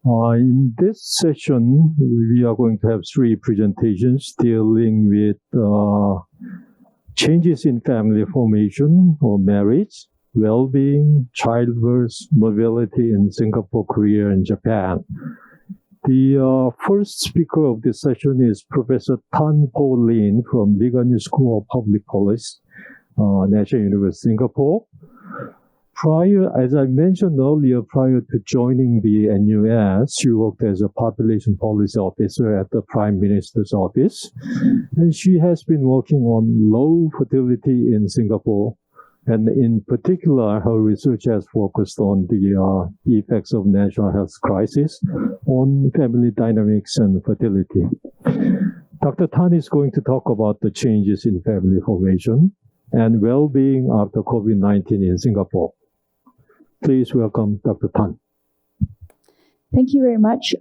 In this session, we are going to have 3 presentations dealing with changes in family formation or marriage, well-being, childbirth, mobility in Singapore, Korea, and Japan. The first speaker of this session is Professor Poh Lin from Lee School of Public Policy, National University, Singapore. As I mentioned earlier, prior to joining the NUS, she worked as a population policy officer at the Prime Minister's office, and she has been working on low fertility in Singapore. And in particular, her research has focused on the effects of national health crisis on family dynamics and fertility. Dr. Tan is going to talk about the changes in family formation and well-being after COVID-19 in Singapore. Please welcome Dr. Tan. Thank you very much,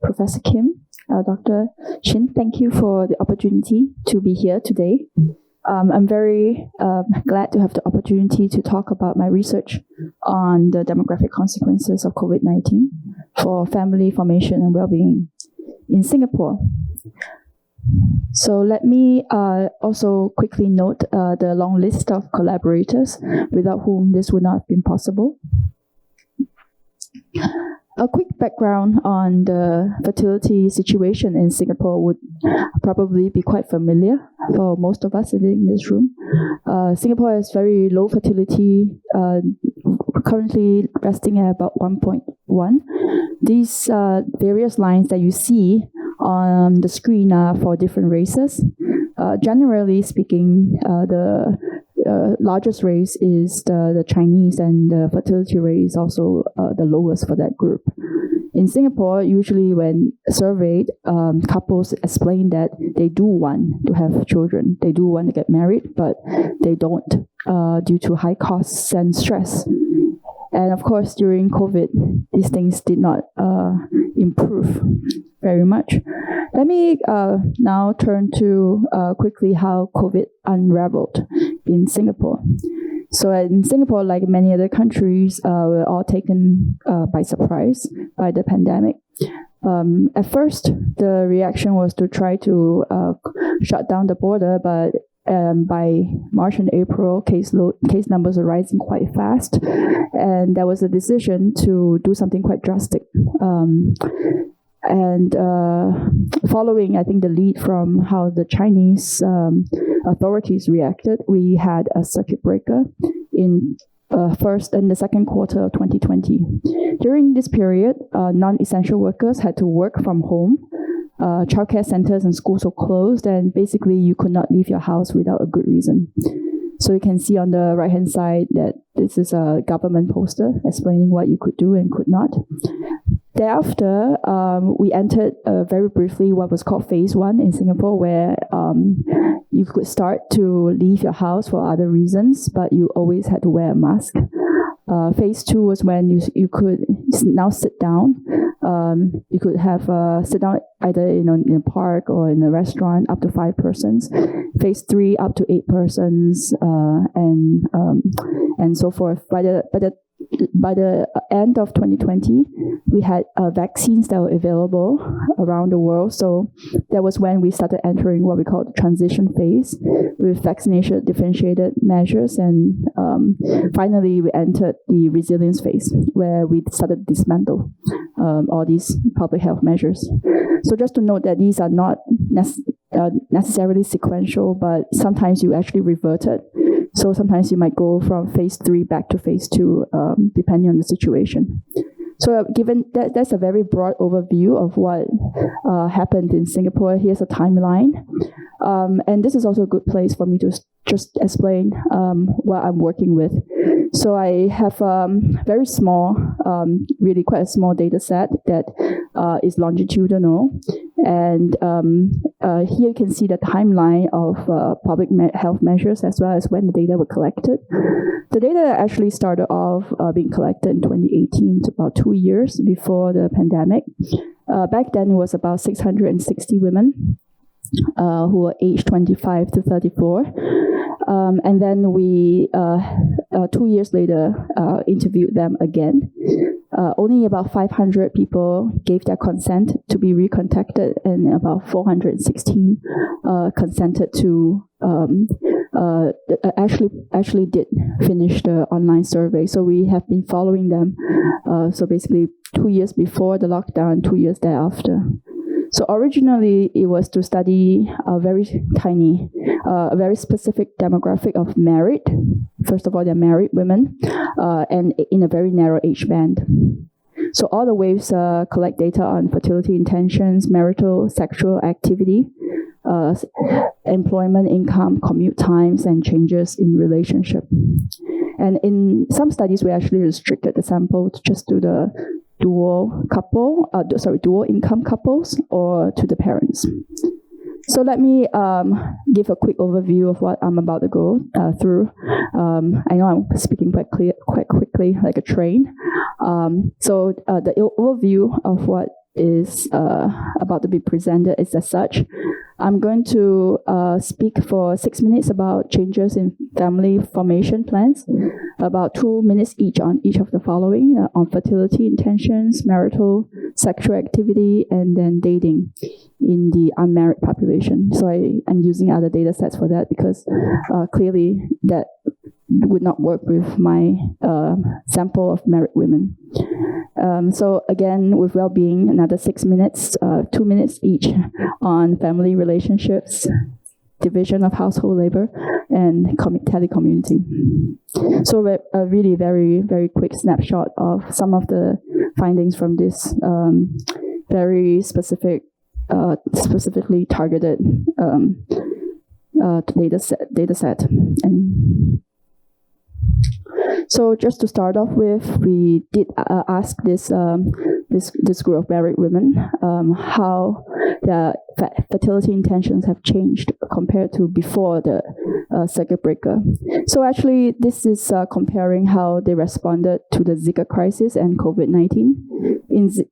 Professor Kim. Dr. Shin, thank you for the opportunity to be here today. I'm very glad to have the opportunity to talk about my research on the demographic consequences of COVID-19 for family formation and well-being in Singapore. So let me also quickly note the long list of collaborators without whom this would not have been possible. A quick background on the fertility situation in Singapore would probably be quite familiar for most of us in this room. Singapore has very low fertility, currently resting at about 1.1. These various lines that you see on the screen are for different races. Generally speaking, the largest race is the Chinese, and the fertility rate is also the lowest for that group. In Singapore, usually when surveyed, couples explain that they do want to have children. They do want to get married, but they don't due to high costs and stress. And of course, during COVID, these things did not improve very much. Let me now turn to quickly how COVID unraveled in Singapore. So in Singapore, like many other countries, we're all taken by surprise by the pandemic. At first, the reaction was to try to shut down the border, but by March and April, case numbers are rising quite fast, and there was a decision to do something quite drastic. Following, I think, the lead from how the Chinese authorities reacted, we had a circuit breaker in first and the second quarter of 2020. During this period, non-essential workers had to work from home. Childcare centers and schools were closed, and basically you could not leave your house without a good reason. So you can see on the right-hand side that this is a government poster explaining what you could do and could not. Thereafter, we entered very briefly what was called Phase 1 in Singapore, where you could start to leave your house for other reasons, but you always had to wear a mask. Phase 2 was when you could now sit down. You could have sit down either in a park or in a restaurant, up to 5 persons. Phase 3 up to 8 persons, and so forth. By the end of 2020, we had vaccines that were available around the world. So that was when we started entering what we call the transition phase with vaccination differentiated measures. And finally, we entered the resilience phase where we started to dismantle all these public health measures. So just to note that these are not necessarily sequential, but sometimes you actually reverted. So sometimes you might go from Phase 3 back to Phase 2, depending on the situation. So given that, that's a very broad overview of what happened in Singapore. Here's a timeline. And this is also a good place for me to just explain what I'm working with. So I have very small, really quite a small data set that is longitudinal. And here you can see the timeline of public health measures as well as when the data were collected. The data actually started off being collected in 2018, about 2 years before the pandemic. Back then it was about 660 women who were aged 25 to 34. And then we, 2 years later, interviewed them again. only about 500 people gave their consent to be recontacted, and about 416 consented to actually did finish the online survey. So we have been following them. So basically 2 years before the lockdown, 2 years thereafter. So originally it was to study a very tiny, a very specific demographic of married. First of all, they're married women, and in a very narrow age band. So all the waves collect data on fertility intentions, marital, sexual activity, employment, income, commute times, and changes in relationship. And in some studies, we actually restricted the sample to just to the dual income couples or to the parents. So let me give a quick overview of what I'm about to go through. I know I'm speaking quite quickly, like a train. So the overview of what is about to be presented is as such. I'm going to speak for 6 minutes about changes in family formation plans, about 2 minutes each on each of the following, on fertility intentions, marital, sexual activity, and then dating in the unmarried population. So I'm using other data sets for that because clearly that would not work with my sample of married women. So again, with well-being, another 6 minutes, 2 minutes each on family relationships, division of household labor, and telecommuting. So a really very, very quick snapshot of some of the findings from this very specifically targeted data set. And so just to start off with, we did ask this group of married women how their fertility intentions have changed compared to before the circuit breaker. So actually, this is comparing how they responded to the Zika crisis and COVID-19.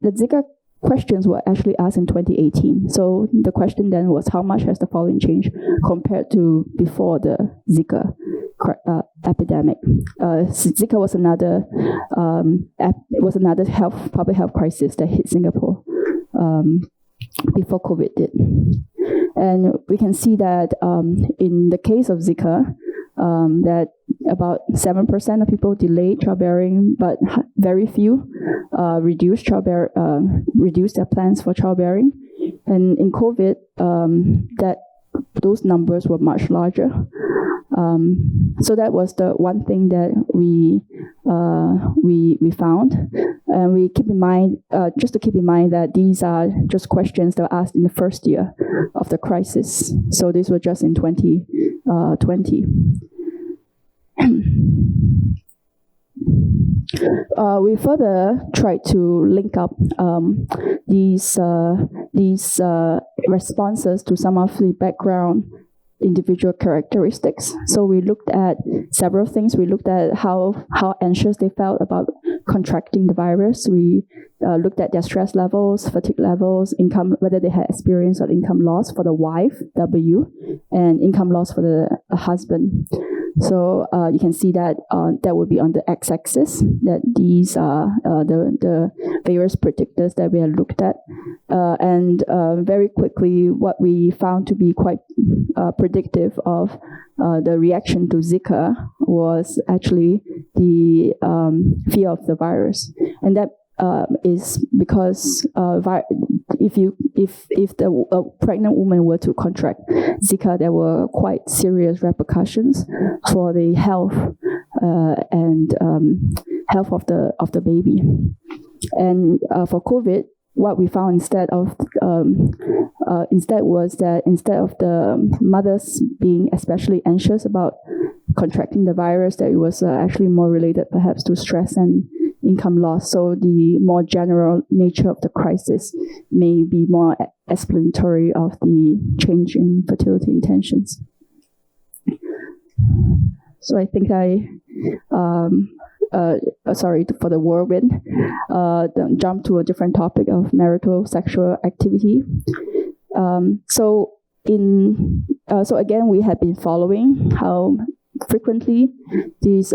The Zika questions were actually asked in 2018. So the question then was, how much has the following changed compared to before the Zika epidemic? Zika was another public health crisis that hit Singapore before COVID did. And we can see that in the case of Zika, that about 7% of people delayed childbearing, but very few reduced their plans for childbearing. And in COVID, that those numbers were much larger. So that was the one thing that we found, and we keep in mind, just to keep in mind that these are just questions that were asked in the first year of the crisis. So these were just in 2020. We further tried to link up these responses to some of the background individual characteristics. So we looked at several things. We looked at how anxious they felt about contracting the virus. We looked at their stress levels, fatigue levels, income, whether they had experience of income loss for the wife, W, and income loss for the husband. So you can see that that would be on the x-axis, that these are the various predictors that we have looked at. And very quickly, what we found to be quite predictive of the reaction to Zika was actually the fear of the virus. And that is because if the pregnant woman were to contract Zika, there were quite serious repercussions for the health and health of the baby. And for COVID, what we found instead was that instead of the mothers being especially anxious about contracting the virus, that it was actually more related perhaps to stress and income loss. So the more general nature of the crisis may be more explanatory of the change in fertility intentions. So I think sorry for the whirlwind, jump to a different topic of marital sexual activity. So again, we have been following how frequently these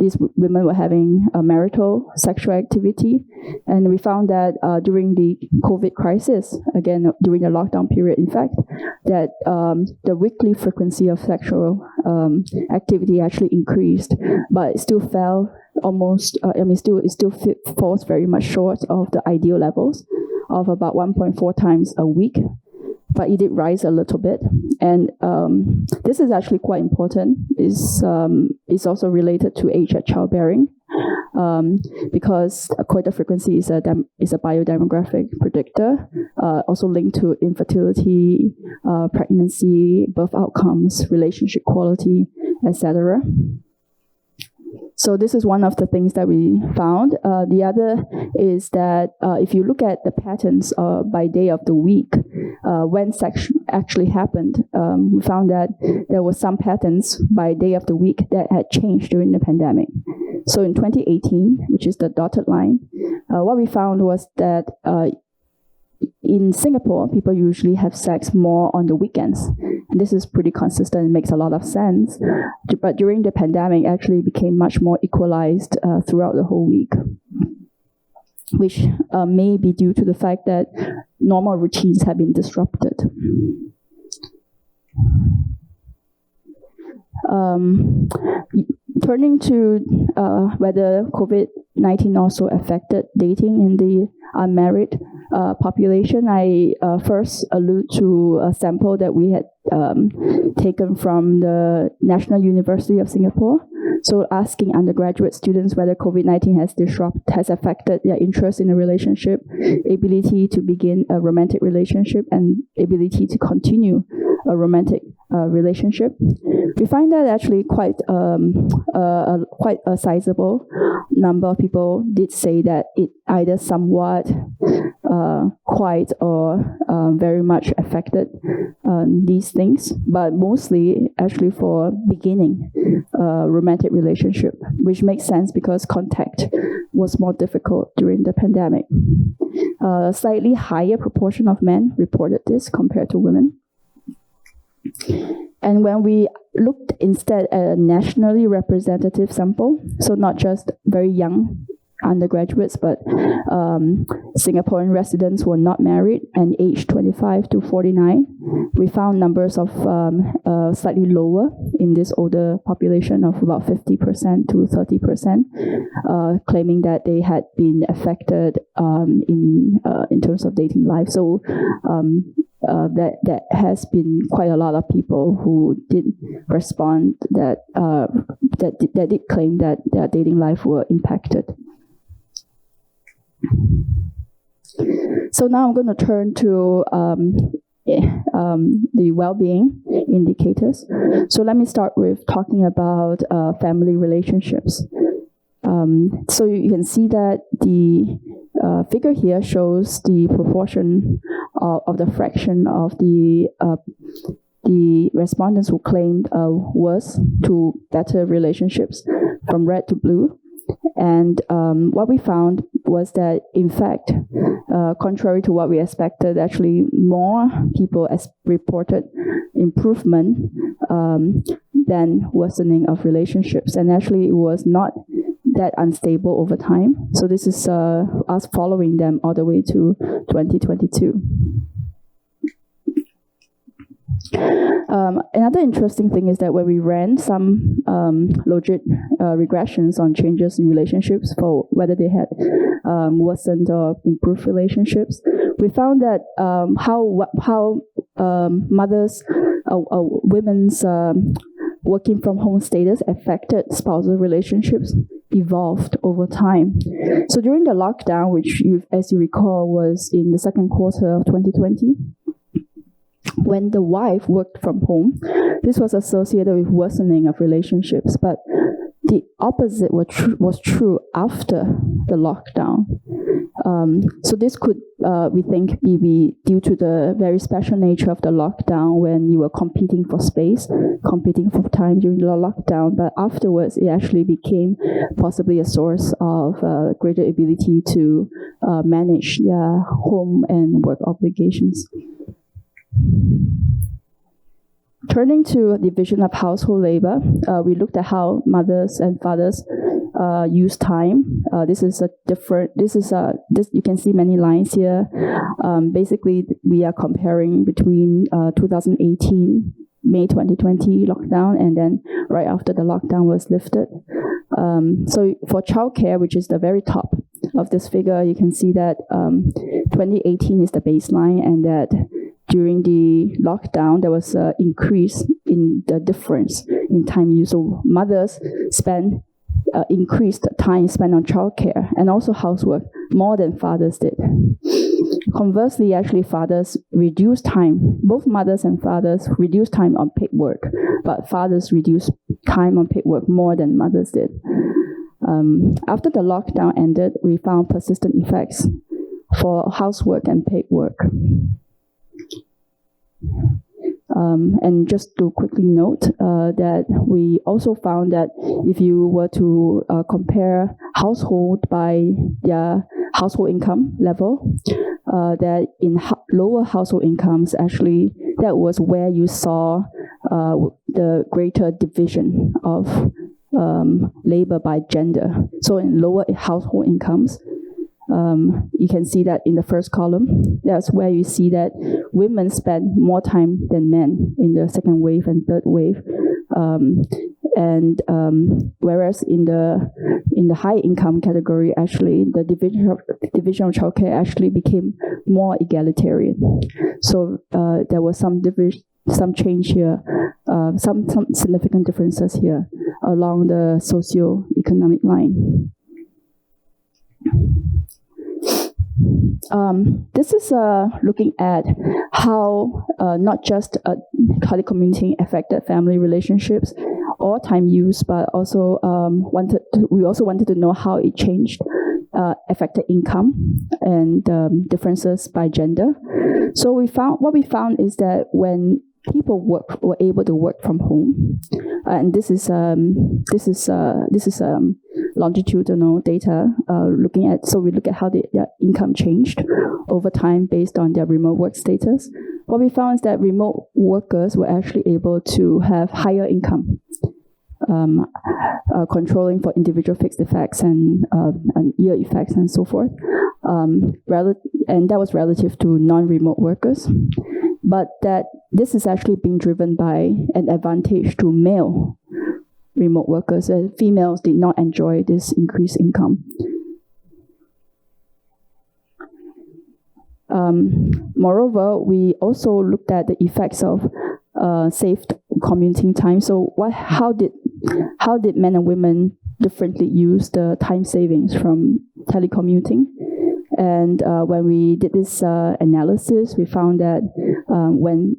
these women were having marital sexual activity. And we found that during the COVID crisis, again, during the lockdown period, in fact, that the weekly frequency of sexual activity actually increased, but it still fell almost, it still falls very much short of the ideal levels of about 1.4 times a week. But it did rise a little bit, and this is actually quite important. It's also related to age at childbearing, because coital frequency is a biodemographic predictor, also linked to infertility, pregnancy, birth outcomes, relationship quality, etc. So this is one of the things that we found. The other is that if you look at the patterns by day of the week, when sex actually happened, we found that there were some patterns by day of the week that had changed during the pandemic. So in 2018, which is the dotted line, what we found was that in Singapore, people usually have sex more on the weekends. And this is pretty consistent, it makes a lot of sense. But during the pandemic, actually became much more equalized throughout the whole week, which may be due to the fact that normal routines have been disrupted. Turning to whether COVID-19 also affected dating in the unmarried population, I first allude to a sample that we had taken from the National University of Singapore. So asking undergraduate students whether COVID-19 has affected their interest in a relationship, ability to begin a romantic relationship, and ability to continue a romantic relationship. We find that actually quite a sizable number of people did say that it either somewhat, quite, or very much affected these things, but mostly actually for beginning a romantic relationship, which makes sense because contact was more difficult during the pandemic. A slightly higher proportion of men reported this compared to women. And when we looked instead at a nationally representative sample, so not just very young undergraduates, but Singaporean residents who were not married and aged 25 to 49, we found numbers of slightly lower in this older population of about 50% to 30%, claiming that they had been affected in terms of dating life. So that has been quite a lot of people who did respond that did claim that their dating life were impacted. So now I'm going to turn to the well-being indicators. So let me start with talking about family relationships. So you can see that the figure here shows the proportion of the fraction of the respondents who claimed worse to better relationships from red to blue. And what we found was that, in fact, contrary to what we expected, actually more people reported improvement than worsening of relationships. And actually it was not that unstable over time. So this is us following them all the way to 2022. Another interesting thing is that when we ran some logit regressions on changes in relationships for whether they had worsened or improved relationships, we found that how mothers, women's working from home status affected spousal relationships evolved over time. So during the lockdown, which as you recall was in the second quarter of 2020, when the wife worked from home, this was associated with worsening of relationships, but the opposite was true after the lockdown. So this could, we think, be due to the very special nature of the lockdown when you were competing for space, competing for time during the lockdown, but afterwards it actually became possibly a source of greater ability to manage their home and work obligations. Turning to division of household labor, we looked at how mothers and fathers use time. You can see many lines here. Basically, we are comparing between 2018, May 2020 lockdown, and then right after the lockdown was lifted. So for childcare, which is the very top of this figure, you can see that 2018 is the baseline, and that during the lockdown, there was an increase in the difference in time use. So mothers spend increased time spent on childcare and also housework more than fathers did. Conversely, actually, fathers reduced time. Both mothers and fathers reduced time on paid work, but fathers reduced time on paid work more than mothers did. After the lockdown ended, we found persistent effects for housework and paid work. And just to quickly note that we also found that if you were to compare household by their household income level, that in lower household incomes, actually, that was where you saw the greater division of labor by gender. So in lower household incomes, you can see that in the first column. That's where you see that women spend more time than men in the second wave and third wave. Whereas in the high income category, actually the division of childcare actually became more egalitarian. So there was some change here, some significant differences here along the socio-economic line. This is looking at how not just telecommuting affected family relationships or time use, but also we also wanted to know how it changed affected income and differences by gender. So what we found is that when people were able to work from home, and this is longitudinal data we look at how their income changed over time based on their remote work status. What we found is that remote workers were actually able to have higher income, controlling for individual fixed effects and year effects and so forth, and that was relative to non-remote workers. But that this is actually being driven by an advantage to male remote workers. Females did not enjoy this increased income. Moreover, we also looked at the effects of saved commuting time. So how did men and women differently use the time savings from telecommuting? And when we did this analysis, we found that when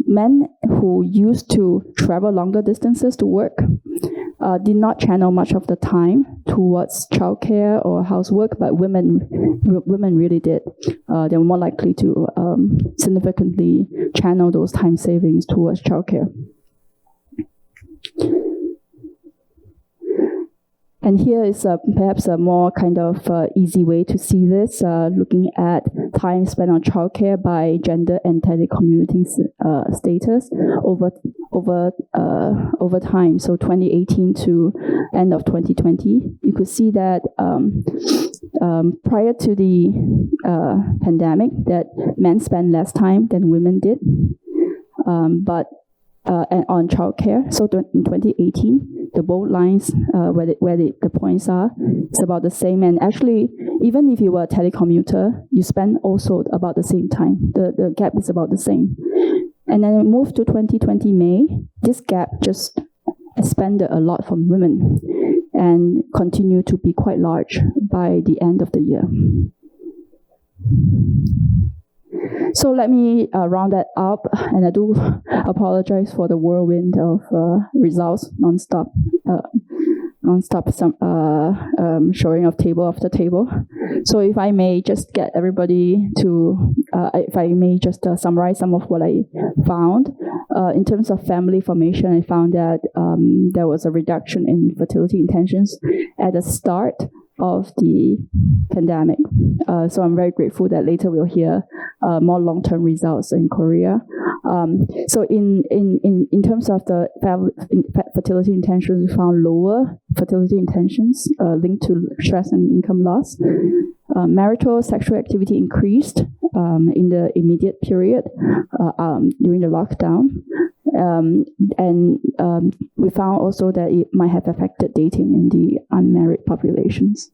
men who used to travel longer distances to work did not channel much of the time towards childcare or housework, but women really did. They were more likely to significantly channel those time savings towards childcare. And here is perhaps a more kind of easy way to see this, looking at time spent on childcare by gender and telecommuting status over time. So 2018 to end of 2020, you could see that prior to the pandemic, that men spent less time than women did, but on childcare. So in 2018, the bold lines where the points are, it's about the same. And actually, even if you were a telecommuter, you spend also about the same time. The gap is about the same. And then it moved to 2020 May. This gap just expanded a lot for women and continued to be quite large by the end of the year. So let me round that up, and I do apologize for the whirlwind of results, non-stop showing of table after table. So if I may just get everybody to, if I may just summarize some of what I found. In terms of family formation, I found that there was a reduction in fertility intentions at the start of the pandemic. So I'm very grateful that later we'll hear more long-term results in Korea. So in terms of the fertility intentions, we found lower fertility intentions linked to stress and income loss. Marital sexual activity increased in the immediate period during the lockdown. And we found also that it might have affected dating in the unmarried populations.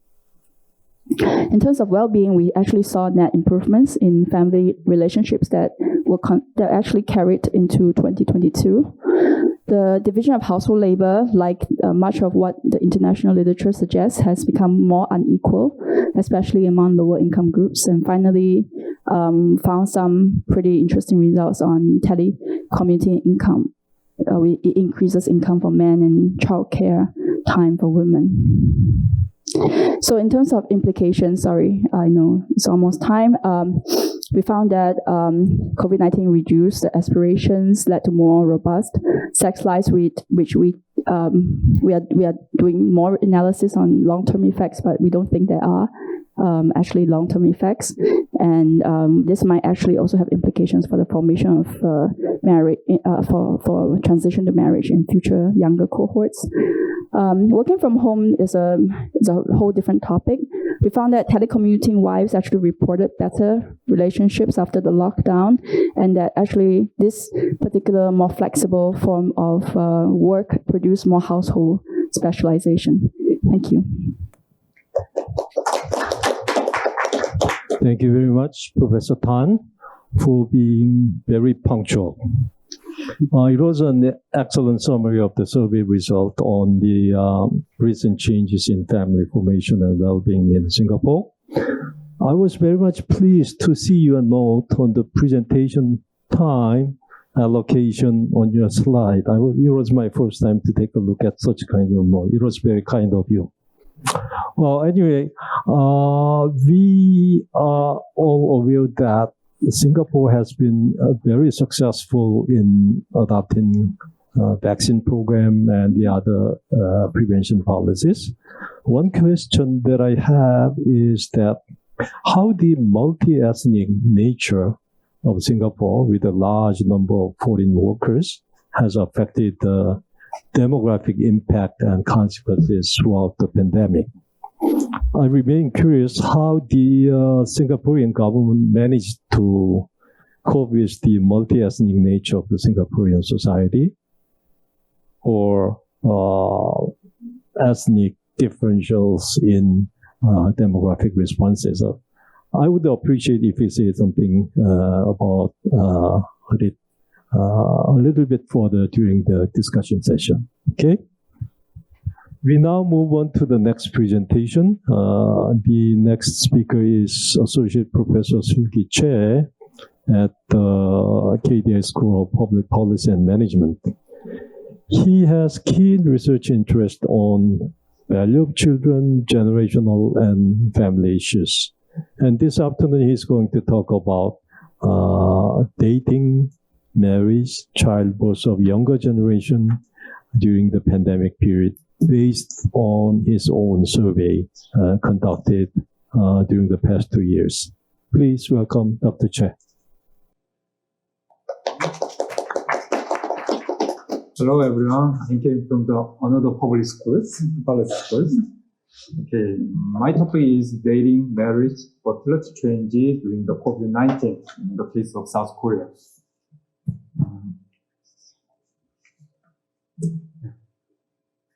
In terms of well-being, we actually saw net improvements in family relationships that actually carried into 2022. The division of household labor, like much of what the international literature suggests, has become more unequal, especially among lower income groups. And finally, found some pretty interesting results on telecommuting income. It increases income for men and childcare time for women. So in terms of implications, sorry, I know it's almost time. We found that COVID-19 reduced the aspirations, led to more robust sex lives, which we are doing more analysis on long-term effects, but we don't think there are actually long-term effects, and this might actually also have implications for the formation of marriage, for transition to marriage in future younger cohorts. Working from home is a whole different topic. We found that telecommuting wives actually reported better relationships after the lockdown, and that actually this particular more flexible form of work produced more household specialization. Thank you. Thank you very much, Professor Tan, for being very punctual. It was an excellent summary of the survey result on the recent changes in family formation and well-being in Singapore. I was very much pleased to see your note on the presentation time allocation on your slide. It was my first time to take a look at such kind of note. It was very kind of you. Well, anyway, we are all aware that Singapore has been very successful in adopting vaccine program and the other prevention policies. One question that I have is that how the multi-ethnic nature of Singapore with a large number of foreign workers has affected the demographic impact and consequences throughout the pandemic. I remain curious how the Singaporean government managed to cope with the multi-ethnic nature of the Singaporean society, or ethnic differentials in demographic responses. I would appreciate if you say something about it a little bit further during the discussion session. Okay? We now move on to the next presentation. The next speaker is Associate Professor Seulki Choi at the KDI School of Public Policy and Management. He has keen research interest on value of children, generational and family issues. And this afternoon he's going to talk about dating, marriage, childbirth of younger generation during the pandemic period, based on his own survey conducted during the past 2 years. Please welcome Dr. Choi. Hello everyone, I came from another public schools. Okay, my topic is dating, marriage, fertility changes during the COVID-19 in the case of South Korea.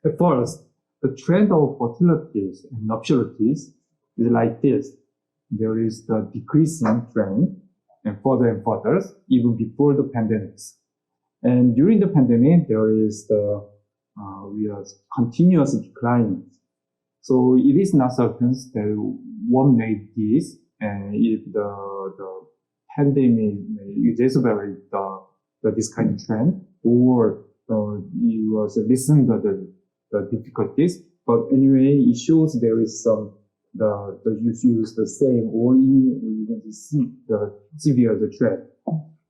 At first, the trend of fertilities and nuptialities is like this. There is the decreasing trend and further even before the pandemics. And during the pandemic, there is the continuous decline. So it is not certain that what made this, and if the pandemic may exacerbate this kind of trend, or it was listen to the difficulties. But anyway, it shows there is some the use the same or even the severe the trend.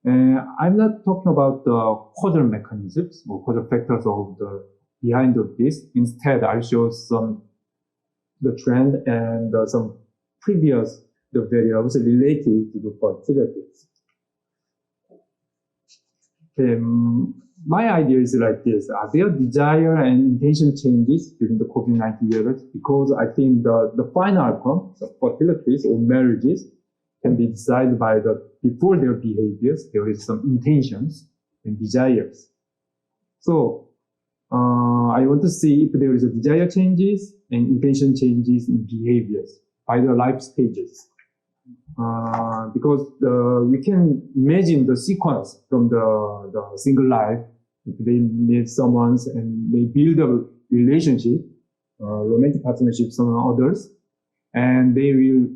And I'm not talking about the causal mechanisms or causal factors of the behind of this. Instead, I show the trend and some previous the variables related to the fertility. Okay, my idea is like this. Are there desire and intention changes during the COVID-19 years? Because I think the final outcome, the fertilities or marriages, can be decided by before their behaviors, there is some intentions and desires. So, I want to see if there is a desire changes and intention changes in behaviors by the life stages. Because we can imagine the sequence from the single life. If they meet someone and they build a relationship, romantic partnership, some others, and they will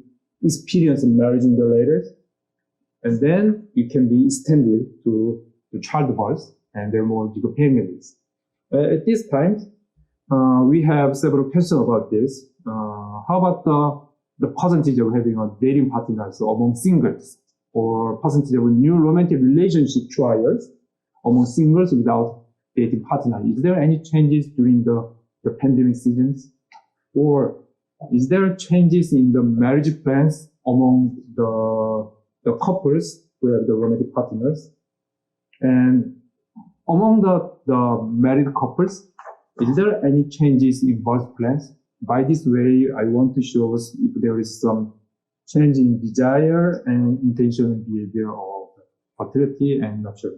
experience marriage in the later, and then it can be extended to childbirth and their more bigger families. At this time, we have several questions about this. How about the percentage of having a dating partners among singles, or percentage of new romantic relationship trials among singles without dating partner? Is there any changes during the pandemic seasons? Or is there changes in the marriage plans among the couples who have the romantic partners? And among the married couples, is there any changes in birth plans? By this way, I want to show us if there is some change in desire and intention and behavior of fertility and nuptial.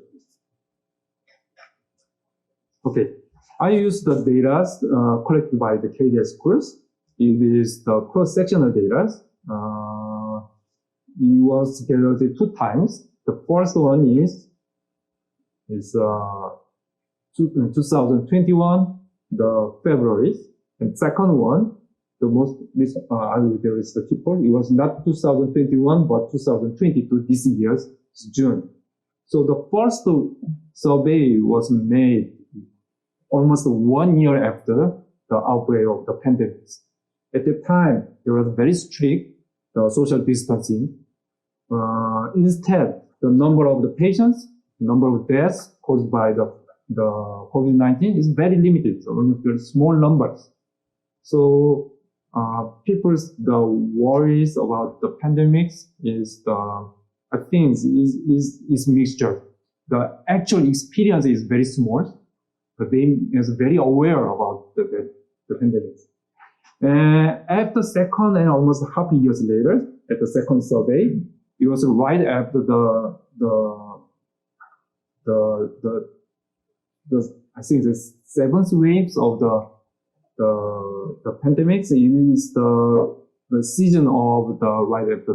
Okay, I use the data collected by the KDS schools. It is the cross-sectional data. It was gathered 2 times. The first one is 2021, the February, and second one, the most there is the people. It was not 2021 but 2022 this year's June. So the first survey was made almost 1 year after the outbreak of the pandemic. At the time, there was very strict social distancing. Instead, the number of the patients, number of deaths caused by the COVID-19 is very limited. So only small numbers. So people's the worries about the pandemics is I think is mixture. The actual experience is very small, but they is very aware about the pandemic. After second and almost half years later, at the second survey, it was right after the I think the 7th waves of the pandemics. It is the season of right after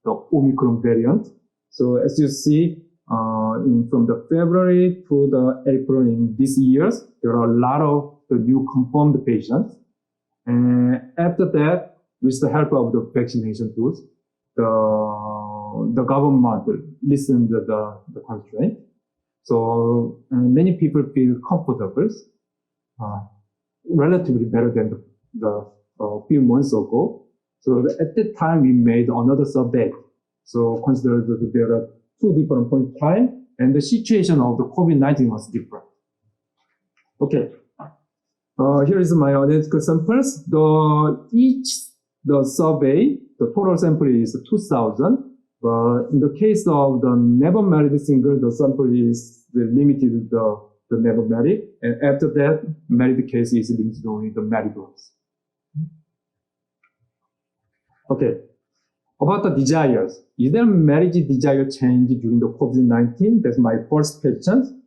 the Omicron variant. So as you see, from the February to the April in these years, there are a lot of the new confirmed patients. And after that, with the help of the vaccination tools, the government listened to the constraint. So many people feel comfortable, relatively better than the few months ago. So at that time, we made another survey. So consider that there are 2 different points in time, and the situation of the COVID-19 was different. Okay. Here is my analytical samples. The survey, the total sample is 2,000. But in the case of the never married single, the sample is limited to the never married. And after that, married case is limited only the married ones. Okay. About the desires. Is there marriage desire change during the COVID-19? That's my first question.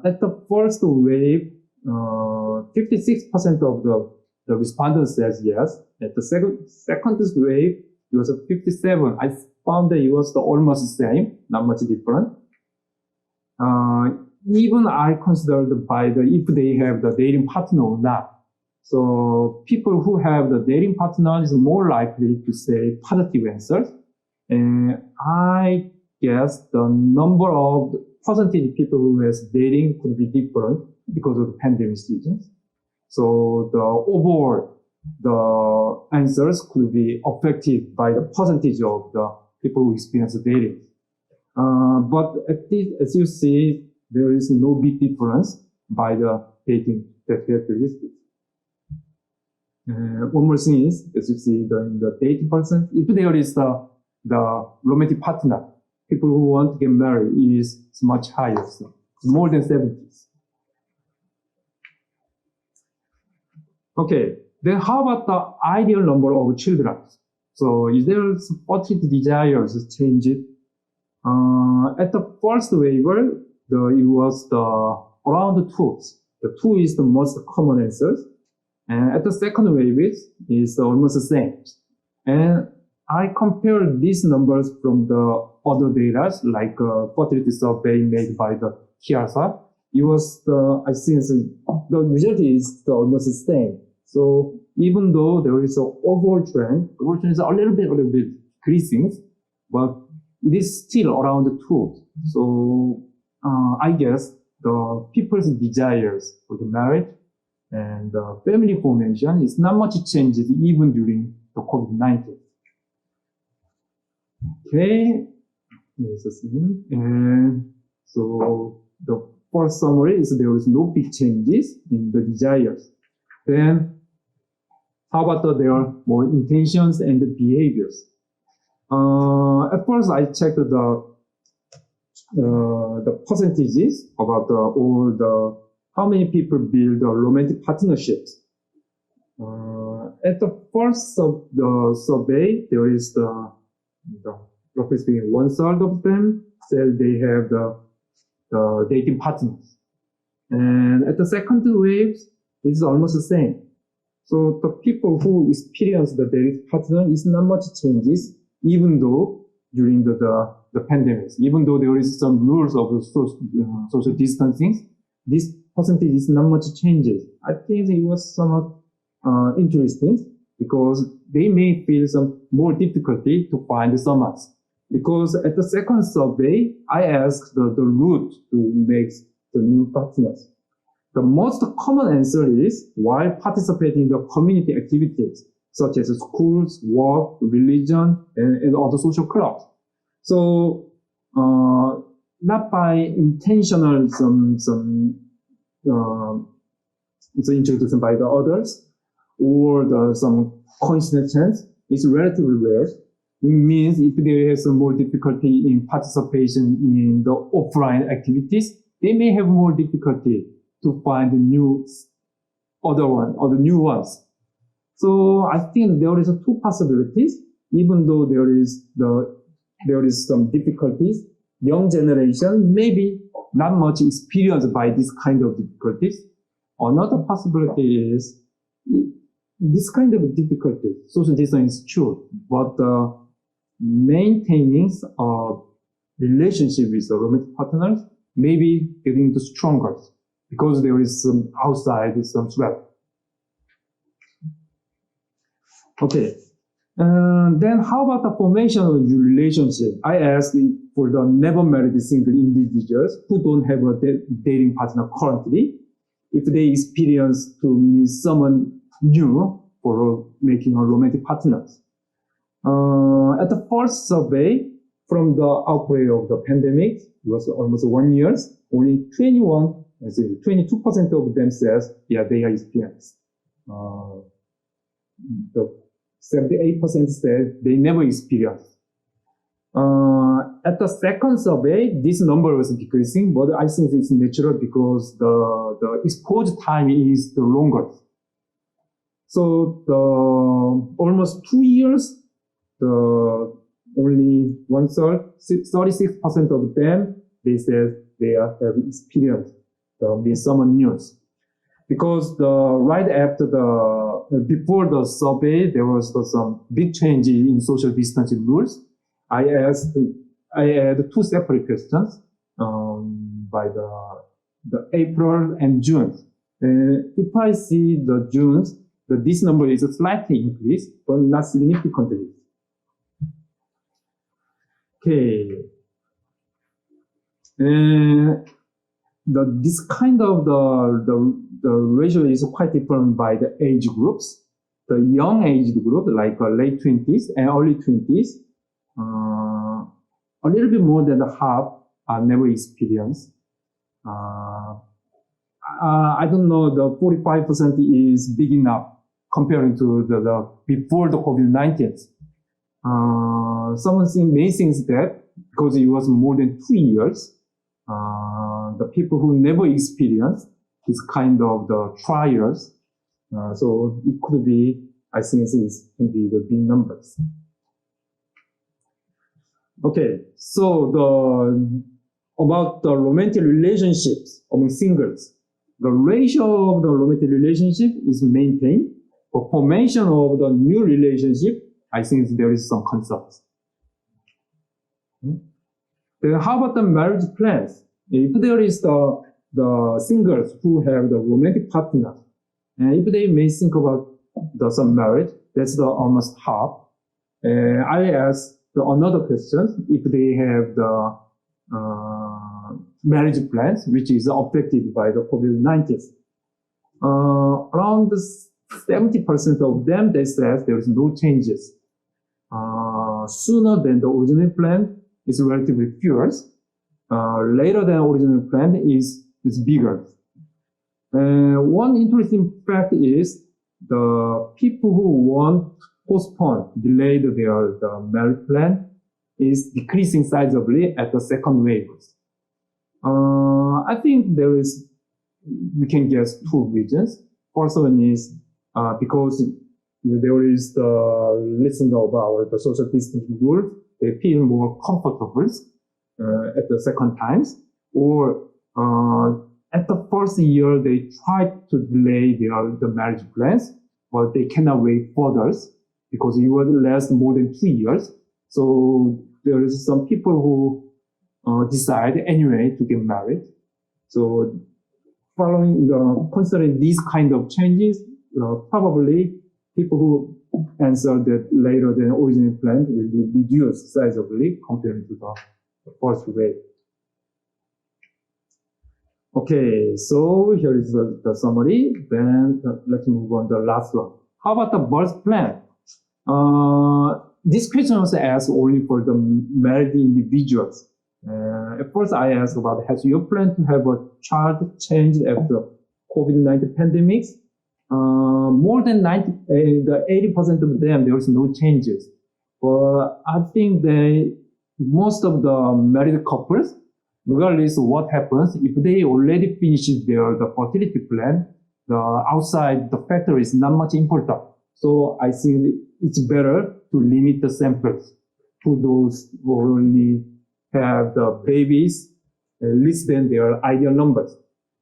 At the first wave, 56% of the respondents says yes. At the second wave, it was 57. I found that it was almost the same, not much different. Even I considered by if they have the dating partner or not. So people who have the dating partner is more likely to say positive answers. And I guess the number of percentage people who has dating could be different because of the pandemic seasons. So the overall, the answers could be affected by the percentage of the people who experience dating. But as you see, there is no big difference by the dating characteristics. One more thing is, as you see, the dating person, if there is the romantic partner, people who want to get married is much higher, so more than 70s. Okay, then how about the ideal number of children? So is there fertility desires change it? At the first waiver, it was around 2. The 2 is the most common answer. And at the second wave, it's almost the same. And I compared these numbers from the other data, like fertility survey made by the TIASA. It was I think the result is almost the same. So even though there is an overall trend is a little bit decreasing, but it is still around 2. So I guess the people's desires for the marriage and the family formation is not much changes even during the COVID-19. Okay, and so the first summary is there is no big changes in the desires. Then how about their more intentions and the behaviors? At first I checked the percentages about how many people build romantic partnerships. At the first of the survey, there is roughly speaking, 1/3 of them said they have the dating partners. And at the second wave, it's almost the same. So the people who experience the dating partner is not much changes, even though during the pandemic, even though there is some rules of social distancing, this percentage is not much changes. I think it was somewhat interesting because they may feel some more difficulty to find someone. Because at the second survey, I asked the route to make the new partners. The most common answer is while participating in the community activities such as schools, work, religion, and other social clubs. So not by intentional some introduction by the others or some coincidence, it's relatively rare. It means if there is some more difficulty in participation in the offline activities, they may have more difficulty to find the new ones. So I think there is 2 possibilities. Even though there is some difficulties, young generation maybe not much experienced by this kind of difficulties. Another possibility is this kind of difficulty. Social distancing is true, but maintaining a relationship with the romantic partners may be getting stronger because there is some outside some threat. Okay. Then how about the formation of new relationship? I asked for the never married single individuals who don't have a dating partner currently, if they experience to meet someone new for making a romantic partners. At the first survey from the outbreak of the pandemic, it was almost 1 year, only 22% of them says, yeah, they are experienced. The 78% said they never experienced. At the second survey, this number was decreasing, but I think it's natural because the exposure time is the longer. So almost 2 years, only 1/3, 36% of them, they said they have experienced with someone new. Because right after before the survey, there was some big change in social distancing rules. I had 2 separate questions by the April and June. If I see the June, this number is slightly increased, but not significantly. Okay. This kind of the ratio is quite different by the age groups. The young age group, like late 20s and early 20s, a little bit more than half are never experienced. I don't know, the 45% is big enough comparing to the before the COVID-19. Some main things that because it was more than 2 years, the people who never experienced this kind of the trials, so it could be, I think it can be the big numbers. Okay, so about the romantic relationships among singles, the ratio of the romantic relationship is maintained, but formation of the new relationship, I think there is some concerns. Then how about the marriage plans? If there is the singles who have the romantic partner, and if they may think about some marriage, that's almost half. I ask another question, if they have the marriage plans, which is affected by the COVID-19. Around 70% of them, they said there is no changes. Sooner than the original plan is relatively fewer. Later than original plan is bigger. One interesting fact is the people who want to postpone, delay their marriage plan is decreasing sizably at the second wave. I think we can guess two reasons. First one is because there is the lesson about the social distancing rules, they feel more comfortable at the second times, or at the first year they try to delay the marriage plans, but they cannot wait further because it will last more than 2 years. So there is some people who decide anyway to get married. So considering these kind of changes, probably people who answer that later than originally planned will be reduced sizably compared to the first wave. Okay, so here is the summary. Then let's move on to the last one. How about the birth plan? This question was asked only for the married individuals. At first I asked about, has your plan to have a child changed after COVID-19 pandemics? More than 80% of them, there was no changes. But I think most of the married couples, regardless of what happens, if they already finished the fertility plan, the outside the factor is not much important. So I think it's better to limit the samples to those who only have the babies less than their ideal numbers.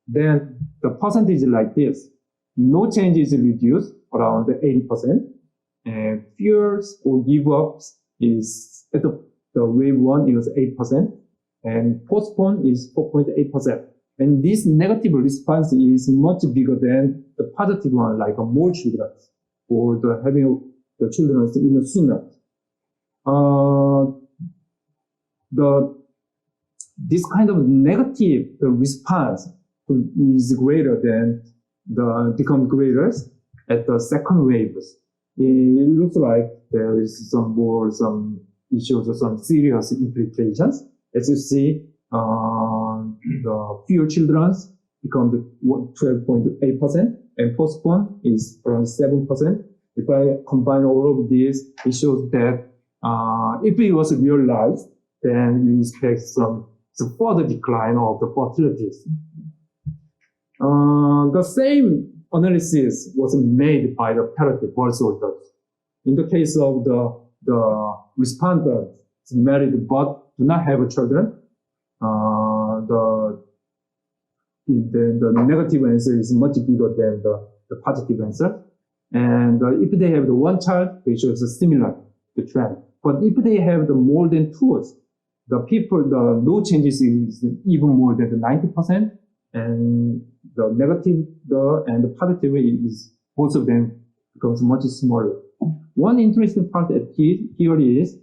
Then the percentage is like this. No change is reduced around 80%, and fears or give-ups is at the wave 1 is 8%, and postpone is 4.8%. And this negative response is much bigger than the positive one, like more children or having the children even sooner. This kind of negative response is greater than becomes greater at the second waves. It looks like there is some issues or some serious implications. As you see, the fewer children become 12.8%, and postpone is around 7%. If I combine all of these, it shows that if it was realized, then we expect some further decline of the fertilities. The same analysis was made by the parity birth orders. In the case of the respondents married but do not have children, the negative answer is much bigger than the positive answer. And if they have the one child, they show similar the trend. But if they have the more than two, the no changes is even more than the 90%, and the negative and the positive is both of them becomes much smaller. One interesting part here is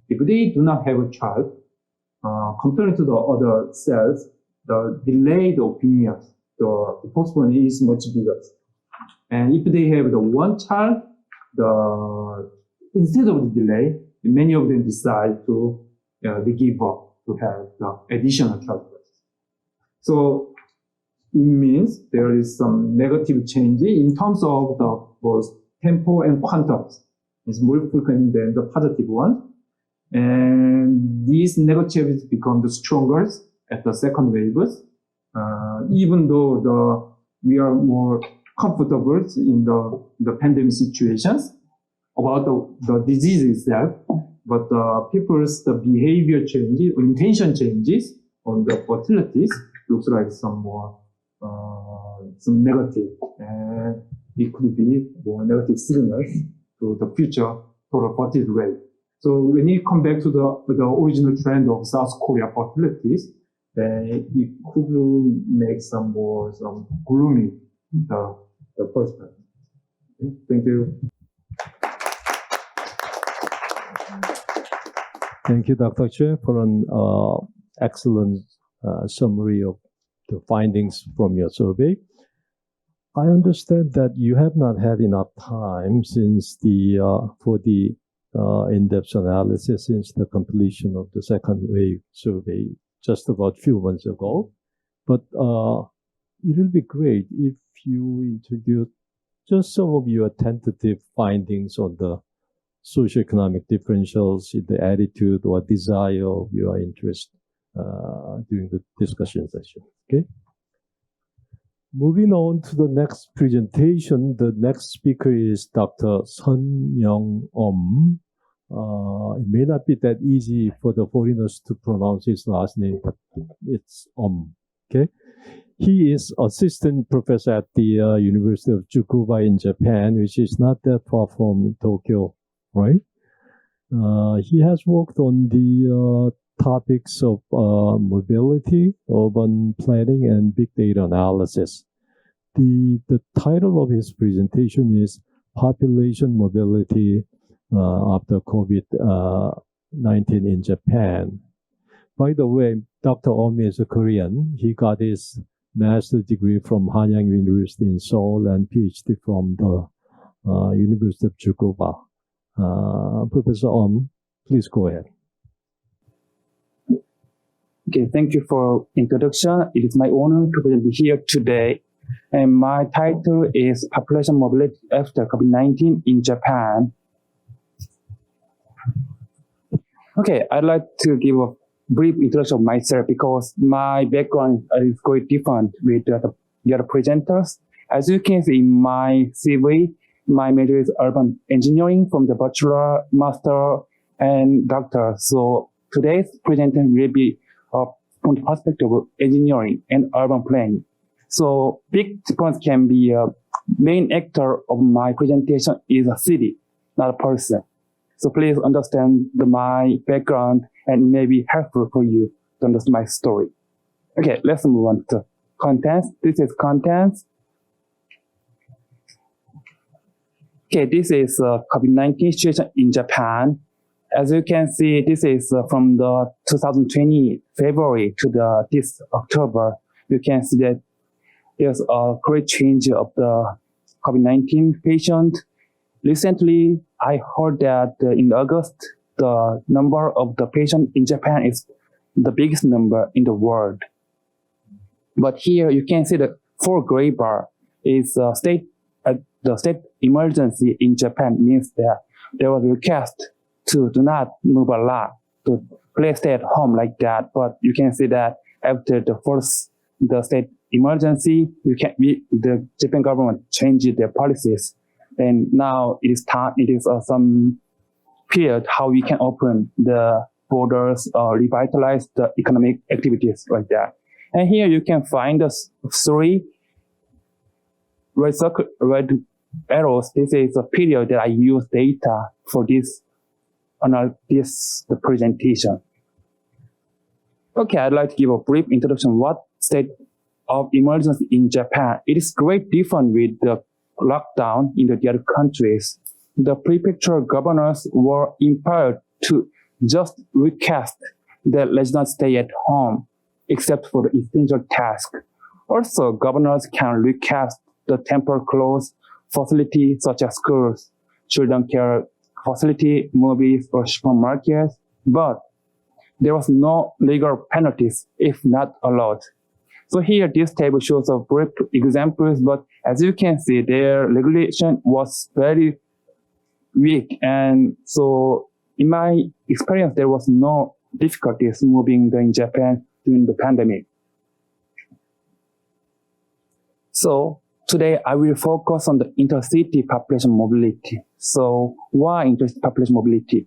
if they do not have a child, compared to the other cells, the delayed opinion, the postpone is much bigger. And if they have the one child, instead of the delay, many of them decide to they give up to have the additional child. So it means there is some negative change in terms of both tempo and quantums is more frequent than the positive one. And these negatives become the strongest at the second waves, even though we are more comfortable in the pandemic situations about the disease itself, but people's behavior changes, or intention changes on the fertilities looks like some more some negative, and it could be more negative signals to the future total fertility rate. So when you come back to the original trend of South Korea fertilities, then it could make some gloomy the perspective. Okay, thank you. Thank you, Dr. Choi, for an excellent summary of the findings from your survey. I understand that you have not had enough time since for the in-depth analysis since the completion of the second wave survey just about a few months ago. But it will be great if you introduce just some of your tentative findings on the socioeconomic differentials in the attitude or desire of your interest during the discussion session. Okay. Moving on to the next presentation, the next speaker is Dr. Sunyong Eom. It may not be that easy for the foreigners to pronounce his last name, but it's okay. He is assistant professor at the University of Tsukuba in Japan, which is not that far from Tokyo, right? He has worked on the topics of mobility, urban planning, and big data analysis. The title of his presentation is Population Mobility after COVID-19 in Japan. By the way, Dr. Eom is a Korean. He got his master's degree from Hanyang University in Seoul and PhD from the University of Tsukuba. Professor Eom, please go ahead. Okay, thank you for introduction. It is my honor to present here today. And my title is Population Mobility After COVID-19 in Japan. Okay, I'd like to give a brief introduction of myself because my background is quite different with the other presenters. As you can see in my CV, my major is urban engineering from the bachelor, master, and doctor. So today's presentation will be from the perspective of engineering and urban planning. So big difference can be a main actor of my presentation is a city, not a person. So please understand my background and may be helpful for you to understand my story. Okay, let's move on to contents. This is contents. Okay, this is COVID-19 situation in Japan. As you can see, this is from the 2020 February to this October. You can see that there's a great change of the COVID-19 patient. Recently, I heard that in August, the number of the patient in Japan is the biggest number in the world. But here you can see the 4 gray bar is the state emergency in Japan means that there was a request to do not move a lot, to stay at home like that. But you can see that after the state emergency, the Japan government changed their policies. And now it is some period how we can open the borders or revitalize the economic activities like that. And here you can find the 3 red arrows. This is a period that I use data for the presentation. Okay, I'd like to give a brief introduction what state of emergency in Japan. It is great different with the lockdown in the other countries. The prefecture governors were empowered to just request that let's not stay at home except for the essential task. Also, governors can request the temporary closed facilities such as schools, children care facility, movies, or supermarkets, but there was no legal penalties if not allowed. So here, this table shows a brief examples, but as you can see, their regulation was very weak. And so in my experience, there was no difficulties moving in Japan during the pandemic. So today I will focus on the intercity population mobility. So why intercity population mobility?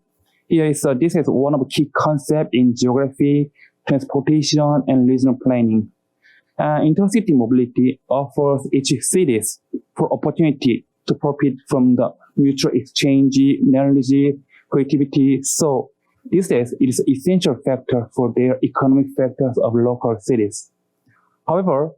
This is one of the key concepts in geography, transportation, and regional planning. Intercity mobility offers each cities for opportunity to profit from the mutual exchange, knowledge, creativity. So these days, it is an essential factor for their economic factors of local cities. However,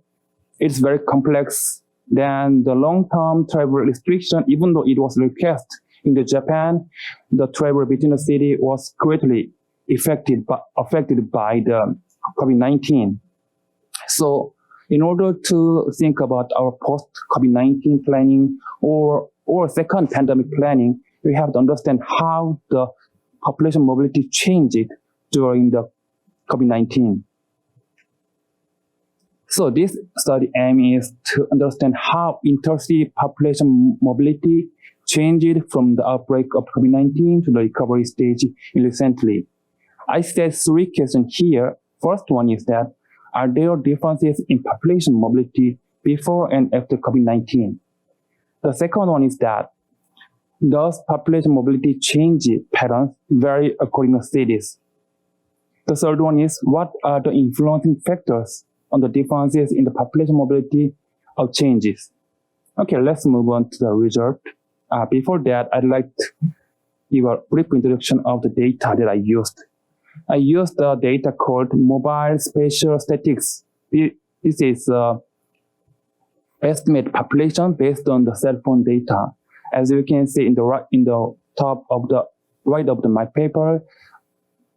it's very complex than the long-term travel restriction. Even though it was requested in Japan, the travel between the city was greatly affected by the COVID-19. So in order to think about our post-COVID-19 planning or second pandemic planning, we have to understand how the population mobility changed during the COVID-19. So this study aim is to understand how intercity population mobility changed from the outbreak of COVID-19 to the recovery stage recently. I said three questions here. First one is that, are there differences in population mobility before and after COVID-19? The second one is that, does population mobility change patterns vary according to cities? The third one is, what are the influencing factors on the differences in the population mobility of changes? Okay, let's move on to the result. Before that, I'd like to give a brief introduction of the data that I used. I used the data called mobile spatial statistics. This is estimate population based on the cell phone data. As you can see in the top of the right of my paper,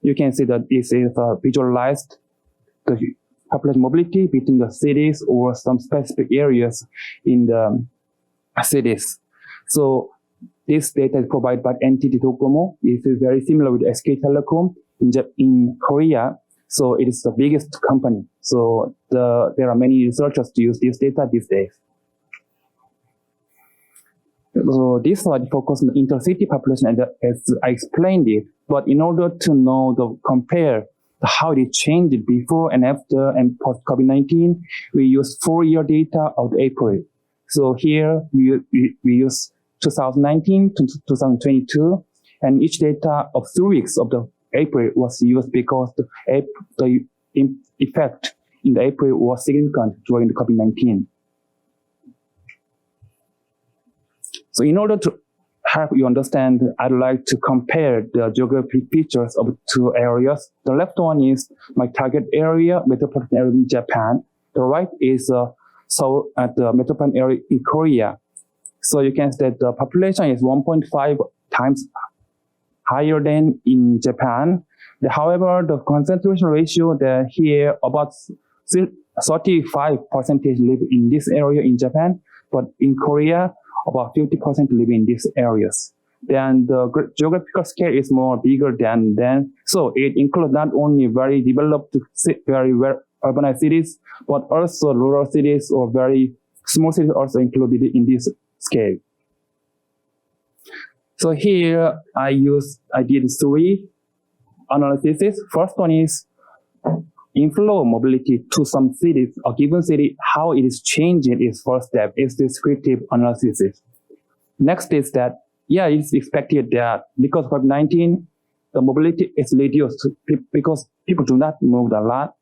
you can see that this is visualized the population mobility between the cities or some specific areas in the cities. So this data is provided by NTT Docomo. This is very similar with SK Telecom in Korea. So it is the biggest company. So there are many researchers to use this data these days. So this slide focuses on the intercity population as I explained it. But in order to compare how it changed before and after and post COVID-19, we use 4-year data of April. So here we use 2019 to 2022, and each data of 3 weeks of the April was used because the effect in the April was significant during the COVID-19. So in order to help you understand, I'd like to compare the geographic features of two areas. The left one is my target area, metropolitan area in Japan. The right is Seoul at the metropolitan area in Korea. So you can see that the population is 1.5 times higher than in Japan. However, the concentration ratio that here about 35% live in this area in Japan, but in Korea, about 50% live in these areas. Then the geographical scale is more bigger than so it includes not only very developed, very urbanized cities, but also rural cities or very small cities also included in this scale. So here I did 3 analyses. First one is inflow mobility to some cities, a given city, how it is changing is first step, is descriptive analysis. Next is that, it's expected that because of COVID-19, the mobility is reduced because people do not move a lot.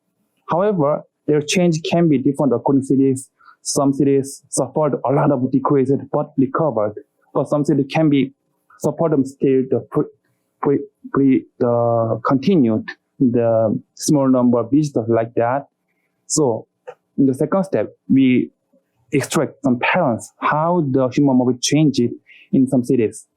However, their change can be different according to cities. Some cities suffered a lot of decreases but recovered, but some cities can be support them still continued the small number of visitors like that. So in the second step, we extract some patterns, how the human mobility changes in some cities.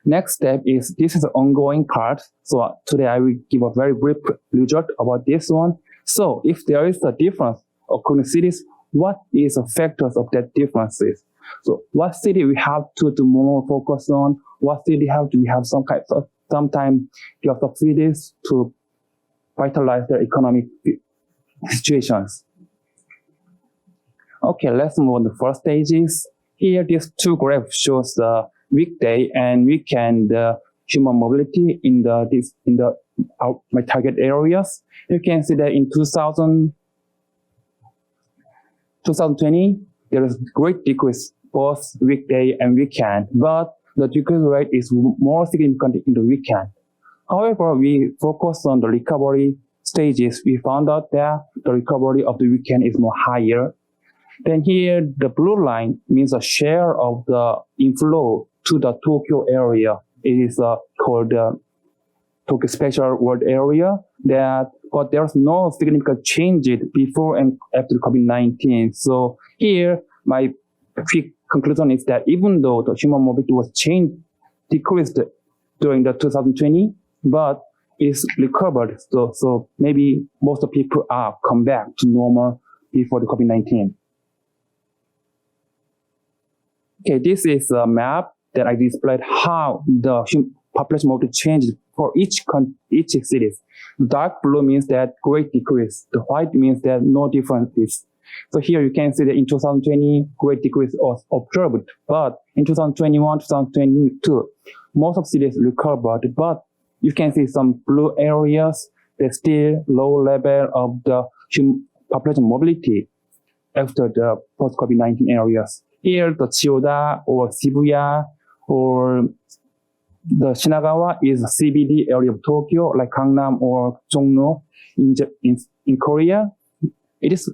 Next step is, this is an ongoing part. So today I will give a very brief result about this one. So if there is a difference according to cities, what is the factors of that differences? So what city we have to more focus on? What city we have some kind of sometimes you have subsidies to vitalize their economic situations. Okay, let's move on to first stages. Here, these two graphs shows the weekday and weekend human mobility in my target areas. You can see that in 2020, there is great decrease both weekday and weekend, but the decrease rate is more significant in the weekend. However, we focus on the recovery stages. We found out that the recovery of the weekend is more higher. Then here, the blue line means a share of the inflow to the Tokyo area. It is called the Tokyo Special World Area. But there's no significant changes before and after COVID-19. So here, my quick conclusion is that even though the human mobility was decreased during the 2020, but it's recovered. So maybe most of the people are come back to normal before the COVID-19. Okay, this is a map that I displayed how the population mobility changed for each city. The dark blue means that great decrease. The white means that no differences. So here you can see that in 2020, great decrease was observed. But in 2021, 2022, most of cities recovered. But you can see some blue areas, there's still low level of the population mobility after the post-COVID-19 areas. Here, the Chiyoda or Shibuya or the Shinagawa is a CBD area of Tokyo, like Gangnam or Jongno in Korea. It's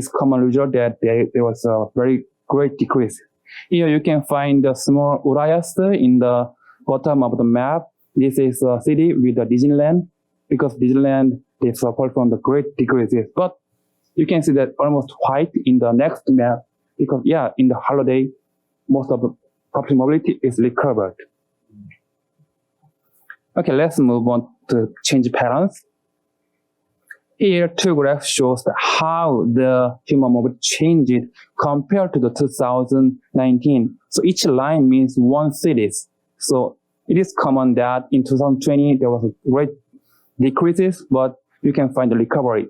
common result that there was a very great decrease. Here you can find the small Urayasu in the bottom of the map. This is a city with a Disneyland, because Disneyland, they suffered from the great decreases. But you can see that almost white in the next map, because in the holiday, most of the population mobility is recovered. Okay, let's move on to change patterns. Here, two graphs shows how the human mobility changed compared to the 2019. So each line means one city. So it is common that in 2020, there was a great decreases, but you can find the recovery.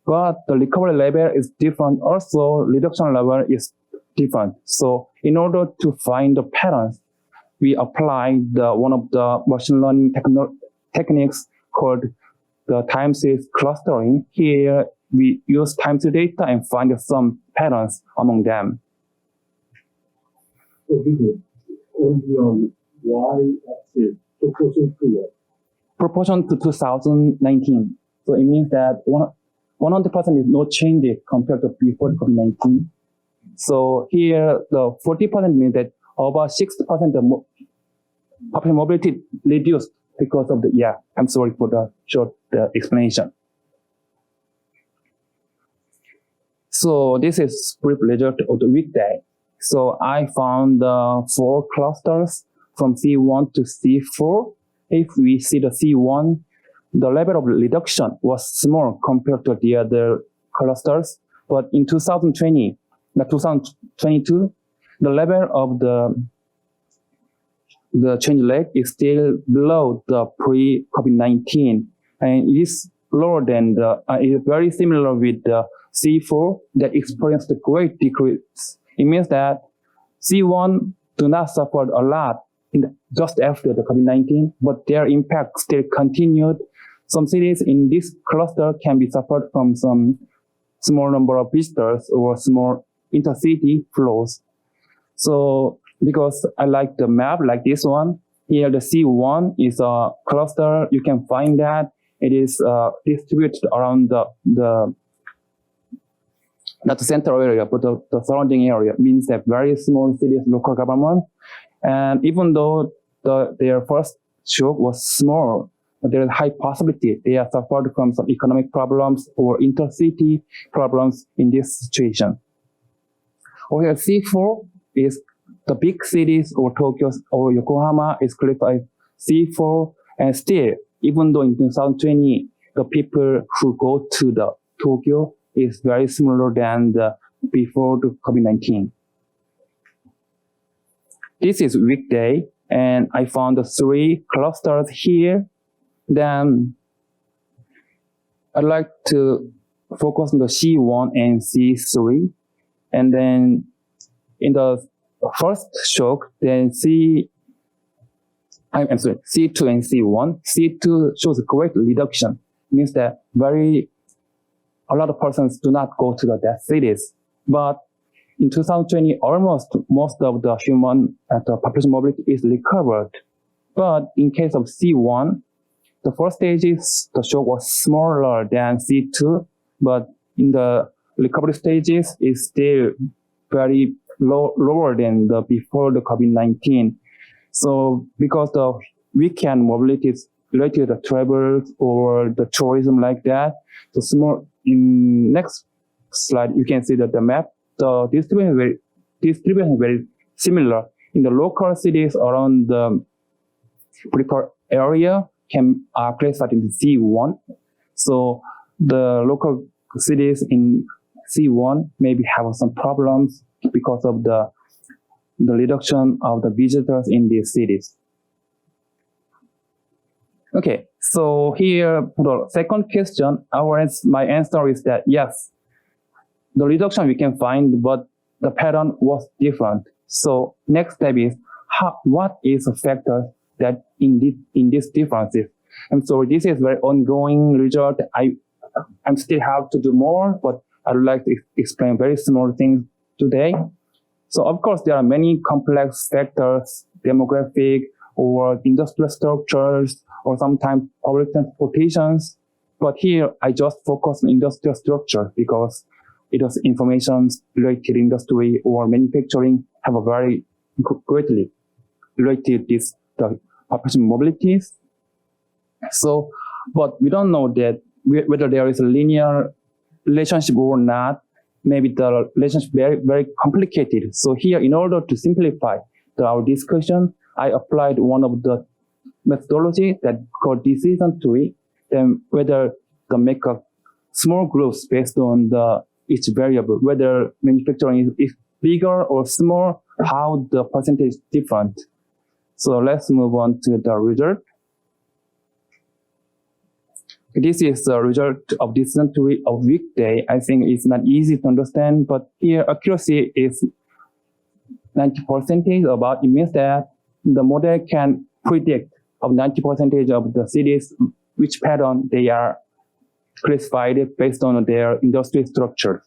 But the recovery level is different. Also, reduction level is different. So in order to find the patterns, we apply one of the machine learning techniques called the time series clustering. Here, we use time series data and find some patterns among them. So this is on the y-axis, proportion to what? Proportion to 2019. So it means that 100% is no change compared to before COVID-19. So here, the 40% means that over 60% of population mobility reduced because of I'm sorry for the short explanation. So this is brief result of the weekday. So I found 4 clusters from C1 to C4. If we see the C1, the level of reduction was small compared to the other clusters. But in 2022, the level of the change rate is still below the pre-COVID-19, and it is lower than it is very similar with the C4 that experienced a great decrease. It means that C1 do not suffer a lot just after the COVID-19, but their impact still continued. Some cities in this cluster can be suffered from some small number of visitors or small intercity flows. So because I like the map like this one, here the C1 is a cluster. You can find that it is distributed around not the central area, but the surrounding area. Means that very small cities, local government, and even though their first shock was small, there is high possibility they have suffered from some economic problems or intercity problems in this situation. Over C4 is the big cities or Tokyo or Yokohama is classified C4, and still, even though in 2020, the people who go to the Tokyo is very similar than before the COVID-19. This is weekday, and I found the 3 clusters here. Then I'd like to focus on the C1 and C3. And then in the first shock, then C2 and C1. C2 shows a great reduction. Means that a lot of persons do not go to the cities. But in 2020, almost most of the human population mobility is recovered. But in case of C1, the first stages, the shock was smaller than C2, but in the recovery stages, it's still very lower than before the COVID-19. So because the weekend mobility is related to the travel or the tourism like that, so small. In next slide, you can see that the map, the distribution is very similar. In the local cities around the preferred area are classified into C1. So the local cities in C1 maybe have some problems because of the reduction of the visitors in these cities. Okay, so here, the second question, my answer is that yes, the reduction we can find, but the pattern was different. So next step is what is the factor that in these differences? And so this is very ongoing result. I still have to do more, but I would like to explain very small things today. So of course, there are many complex factors, demographic or industrial structures, or sometimes public transportations. But here, I just focus on industrial structure because it was information-related industry or manufacturing have a very greatly related the population mobilities. So, but we don't know that whether there is a linear relationship or not. Maybe the relationship very, very complicated. So here, in order to simplify our discussion, I applied one of the methodology that called decision tree, then whether to make a small groups based on each variable, whether manufacturing is bigger or small, how the percentage is different. So let's move on to the result. This is the result of decision tree of weekday. I think it's not easy to understand, but here accuracy is 90% about. It means that the model can predict of 90% of the cities which pattern they are classified based on their industry structure.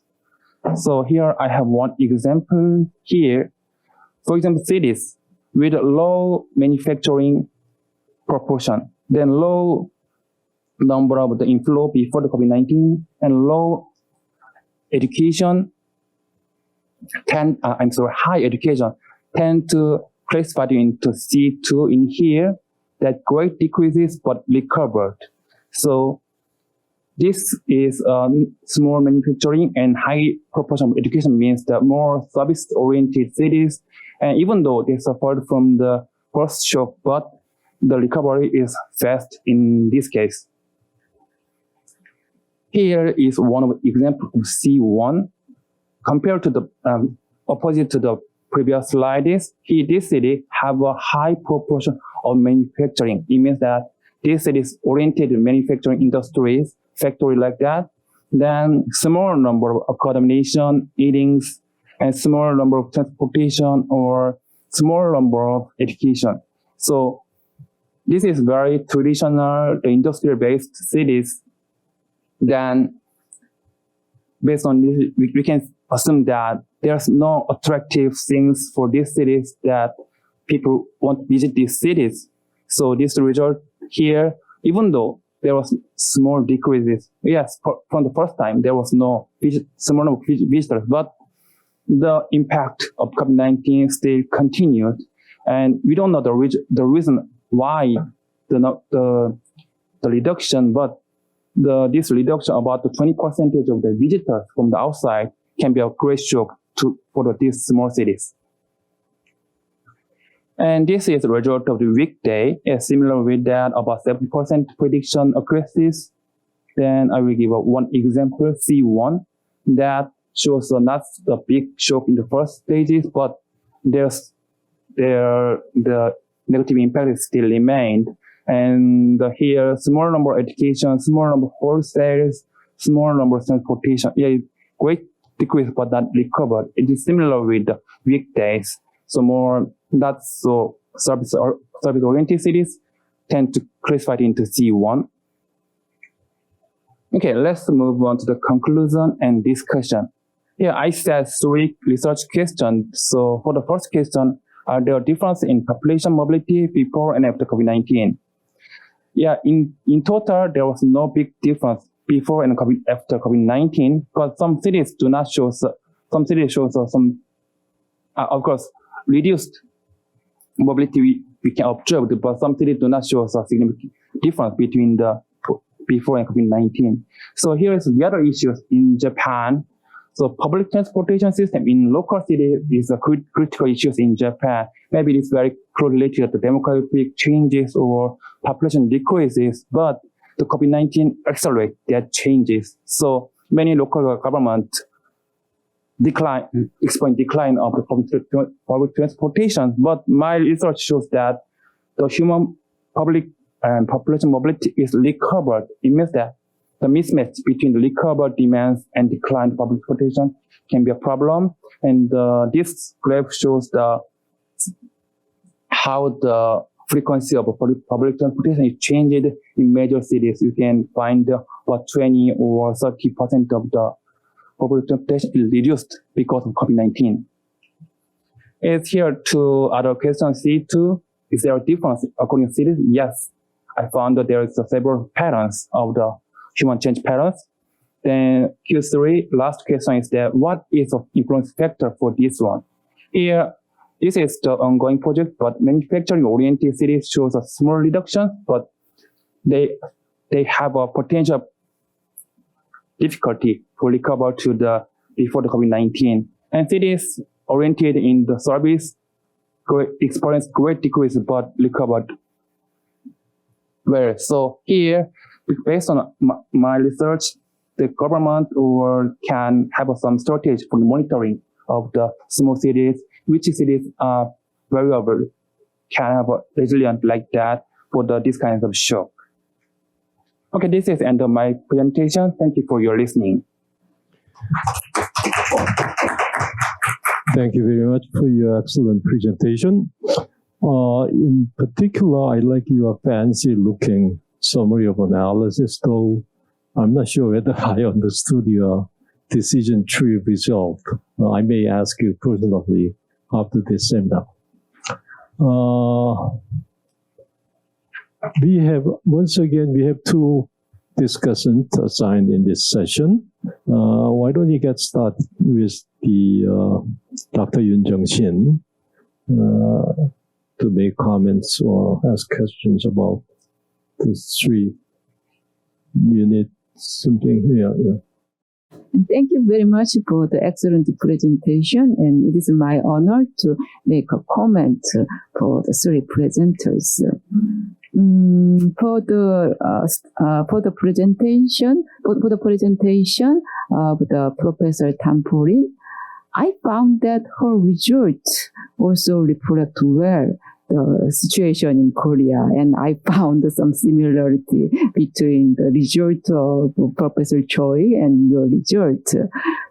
So here I have one example here. For example, cities with low manufacturing proportion, then low number of the inflow before the COVID-19 and low education, high education tend to classify into C2 in here, that great decreases but recovered. So this is small manufacturing and high proportion of education means that more service-oriented cities, and even though they suffered from the first shock, but the recovery is fast in this case. Here is one of the example of C1 compared to the opposite to the previous slides. Here, this city have a high proportion of manufacturing. It means that this city is oriented in manufacturing industries, factory like that. Then small number of accommodation, eatings, and small number of transportation or small number of education. So this is very traditional industrial-based cities. Then based on this, we can assume that there's no attractive things for these cities that people want to visit these cities. So this result here, even though there was small decreases, yes, from the first time, there was no small number of visitors, but the impact of COVID-19 still continued. And we don't know the reason why the reduction, but this reduction about the 20% of the visitors from the outside can be a great shock for these small cities. And this is the result of the weekday, similar with that, about 70% prediction accuracies. Then I will give one example, C1, that shows not the big shock in the first stages, but the negative impact still remained. And here, small number of education, small number of wholesales, small number of transportation. Yeah, great decreased but not recovered. It is similar with the weekdays. So more that's so service-oriented cities tend to classify it into C1. Okay, let's move on to the conclusion and discussion. Here I said 3 research questions. So for the first question, are there differences in population mobility before and after COVID-19? Yeah, in total, there was no big difference before and after COVID-19, but some cities do not show, some cities show some, of course, reduced mobility we can observe, but some cities do not show a significant difference between the before and COVID-19. So here is the other issues in Japan. So public transportation system in local cities is a critical issue in Japan. Maybe it's very correlated to demographic changes or population decreases, but the COVID-19 accelerates that changes. So many local governments experience decline of the public transportation. But my research shows that the human public and population mobility is recovered. It means that the mismatch between the recovered demands and declined public transportation can be a problem. And this graph shows how the frequency of public transportation is changed in major cities. You can find about 20 or 30% of the public transportation is reduced because of COVID-19. Is here 2 other questions. C2, is there a difference according to cities? Yes. I found that there is several patterns of the human change patterns. Then Q3, last question is that what is the influence factor for this one? Here, this is the ongoing project, but manufacturing-oriented cities shows a small reduction, but they have a potential difficulty to recover to the before the COVID-19. And cities oriented in the service experience great decrease, but recovered well. So here, based on my research, the government can have some strategy for monitoring of the small cities, which cities are variable, can have a resilient like that for this kind of shock. Okay, this is the end of my presentation. Thank you for your listening. Thank you very much for your excellent presentation. In particular, I like your fancy-looking summary of analysis, though I'm not sure whether I understood your decision tree result. I may ask you personally after this seminar. We have 2 discussants assigned in this session. Why don't you get started with the Dr. Yoon Jung-shin to make comments or ask questions about the 3 units, something here. Yeah. Thank you very much for the excellent presentation, and it is my honor to make a comment for the 3 presenters. For the presentation of the Professor Poh Lin, I found that her results also reflect well the situation in Korea, and I found some similarity between the result of Professor Choi and your result.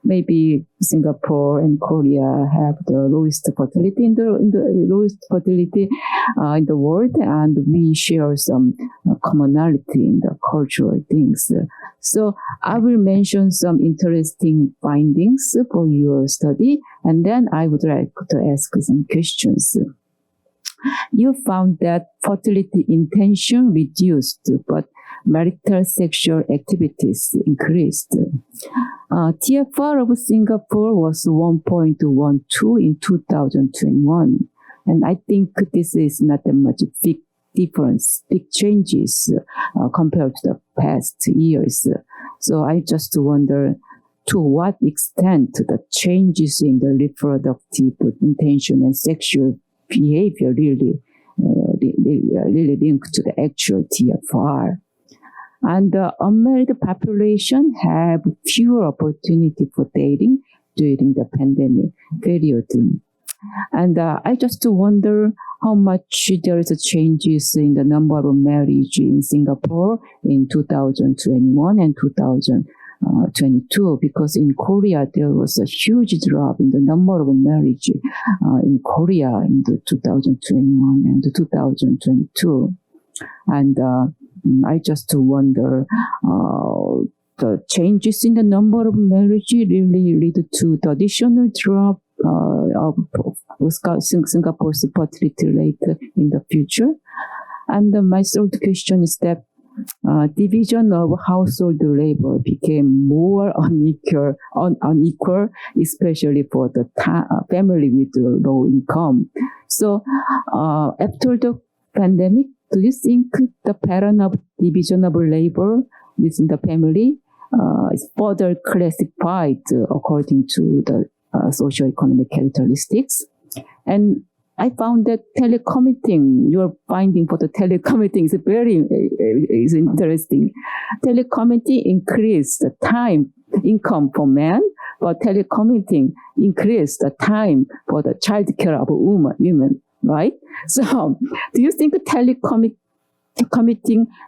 Maybe Singapore and Korea have the lowest fertility in the world, and we share some commonality in the cultural things. So I will mention some interesting findings for your study, and then I would like to ask some questions. You found that fertility intention reduced, but marital sexual activities increased. TFR of Singapore was 1.12 in 2021. And I think this is not that much big difference, big changes compared to the past years. So I just wonder to what extent the changes in the reproductive intention and sexual behavior really linked to the actual TFR. And the unmarried population have fewer opportunity for dating during the pandemic period. And I just wonder how much there is a changes in the number of marriage in Singapore in 2021 and 2022, because in Korea there was a huge drop in the number of marriage in Korea in the 2021 and 2022. And I just wonder, the changes in the number of marriage really lead to the additional drop of Singapore's fertility rate in the future. And my third question is that division of household labor became more unequal, especially for the family with low income. So after the pandemic, do you think the pattern of division of labor within the family is further classified according to the socioeconomic characteristics? And I found that telecommuting, your finding for the telecommuting is interesting. Telecommuting increased the time income for men, but telecommuting increased the time for the child care of women, right? So do you think telecommuting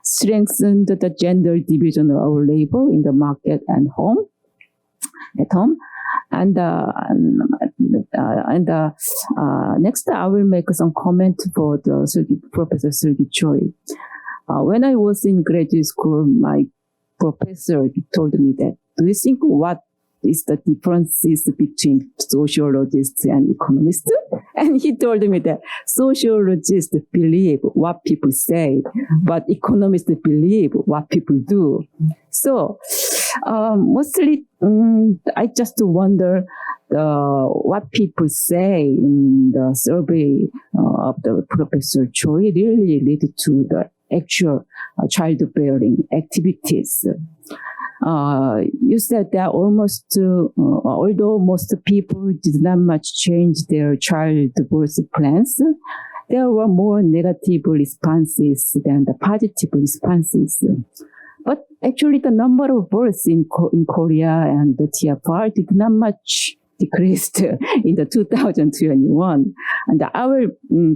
strengthened the gender division of labor in the market and at home? And next, I will make some comment for the Professor Seulki Choi. When I was in graduate school, my professor told me that, do you think what is the differences between sociologists and economists? And he told me that sociologists believe what people say, but economists believe what people do. So, mostly, I just wonder what people say in the survey of the Professor Choi really lead to the actual childbearing activities. You said that although most people did not much change their childbirth plans, there were more negative responses than the positive responses. But actually, the number of births in Korea and the TFR did not much decreased in the 2021. And I will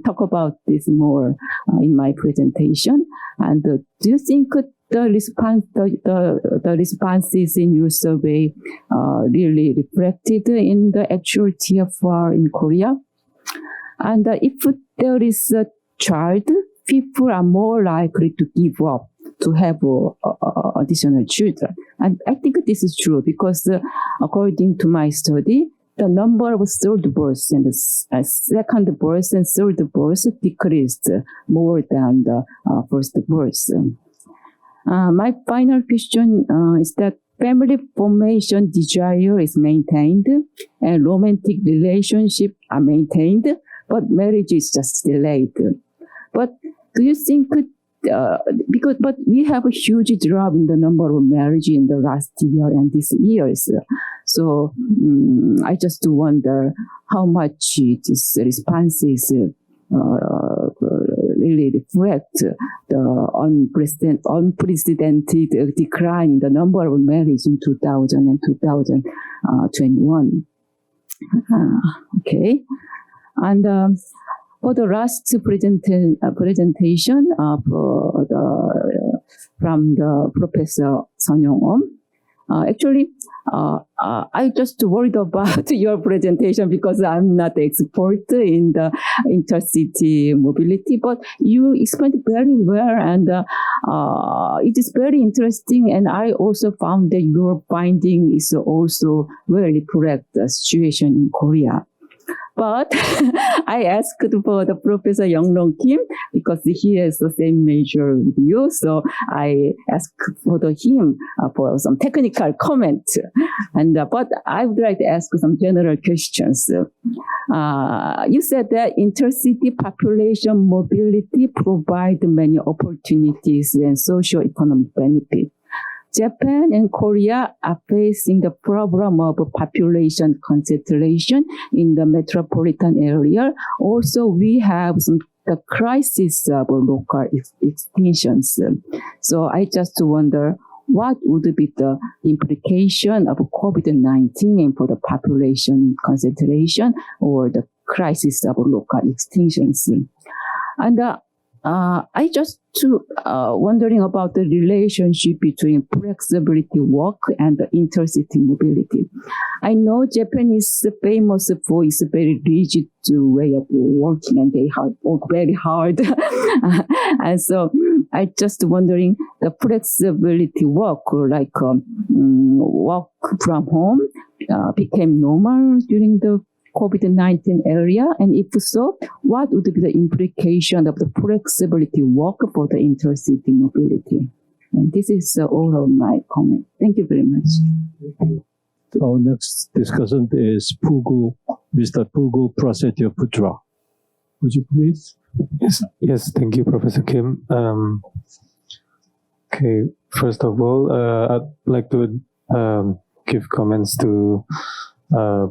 talk about this more in my presentation. And do you think the responses in your survey really reflected in the actual TFR in Korea? And if there is a child, people are more likely to give up to have additional children. And I think this is true because according to my study, the number of third births and second births and third births decreased more than the first births. My final question is that family formation desire is maintained and romantic relationships are maintained, but marriage is just delayed. But do you think but we have a huge drop in the number of marriage in the last year and these years. So I just wonder how much these responses really reflect the unprecedented decline in the number of marriage in 2000 and 2021. Okay. And for the last presentation from the Professor Sunyong Eom, actually, I just worried about your presentation because I'm not the expert in the intercity mobility, but you explained very well, and it is very interesting. And I also found that your finding is also very correct the situation in Korea. But I asked for the Professor Young-Long Kim because he has the same major with you. So I asked for him for some technical comment. And but I would like to ask some general questions. You said that intercity population mobility provide many opportunities and socio-economic benefits. Japan and Korea are facing the problem of population concentration in the metropolitan area. Also, we have the crisis of local extinctions. So I just wonder what would be the implication of COVID-19 for the population concentration or the crisis of local extinctions. And I just wondering about the relationship between flexibility work and the intercity mobility. I know Japan is famous for its very rigid way of working, and they work very hard. And so I just wondering the flexibility work, like work from home, became normal during the COVID-19 area, and if so, what would be the implication of the flexibility work for the intercity mobility? And this is all of my comment. Thank you very much. Our next discussant is Mr. Puguh Prasetyoputra. Would you please? Yes, thank you, Professor Kim. Okay, first of all, I'd like to give comments to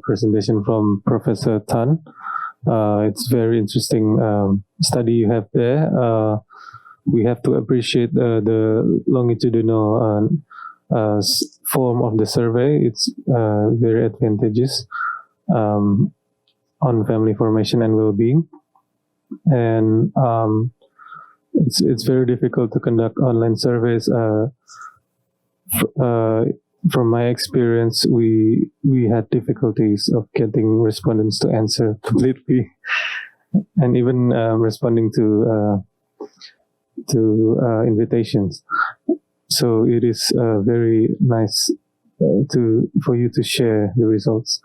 presentation from Professor Tan. It's very interesting study you have there. We have to appreciate the longitudinal form of the survey. It's very advantageous on family formation and well-being. And it's very difficult to conduct online surveys. From my experience, we had difficulties of getting respondents to answer completely, and even responding to invitations. So it is very nice for you to share the results.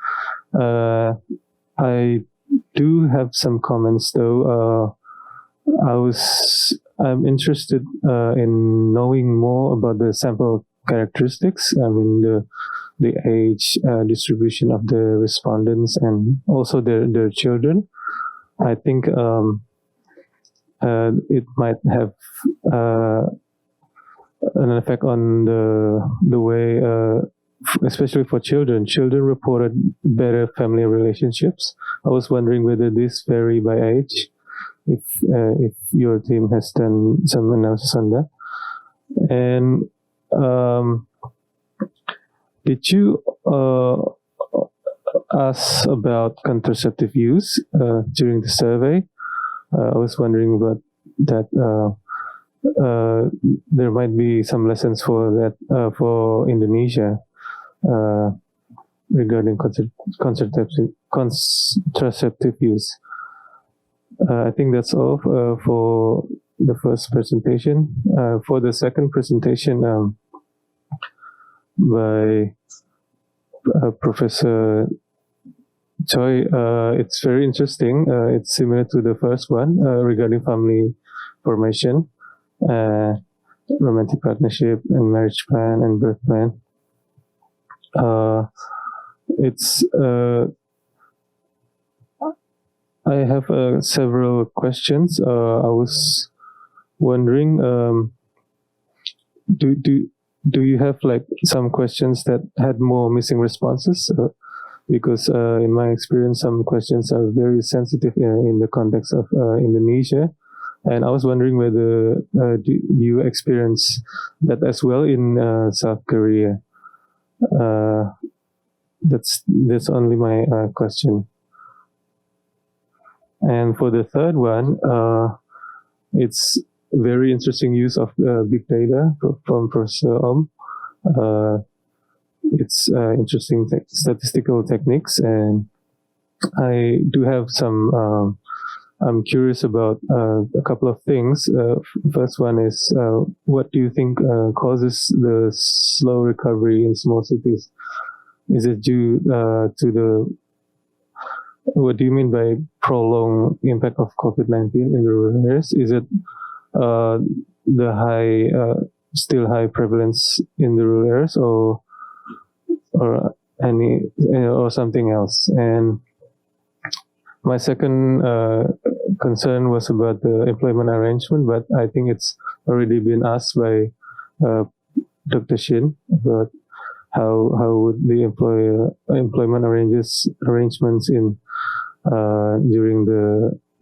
I do have some comments though. I'm interested in knowing more about the sample characteristics. I mean the age distribution of the respondents and also their children. I think it might have an effect on the way, especially for children. Children reported better family relationships. I was wondering whether this vary by age. If your team has done some analysis on that. And did you ask about contraceptive use during the survey? I was wondering about that. There might be some lessons for that for Indonesia regarding contraceptive use. I think that's all for the first presentation. For the second presentation by Professor Choi, it's very interesting. It's similar to the first one regarding family formation, romantic partnership, and marriage plan and birth plan. I have several questions. I was wondering, do you have like some questions that had more missing responses? Because in my experience, some questions are very sensitive in the context of Indonesia, and I was wondering whether do you experience that as well in South Korea? That's only my question. And for the third one, it's very interesting use of big data from Professor Eom. It's interesting statistical techniques, and I do have some. I'm curious about a couple of things. First one is, what do you think causes the slow recovery in small cities? Is it due to the what do you mean by prolonged impact of COVID-19 in the rural areas? Is it the still high prevalence in the rural areas, or something else? And my second concern was about the employment arrangement, but I think it's already been asked by Dr. Shin about how would the employment arrangements in during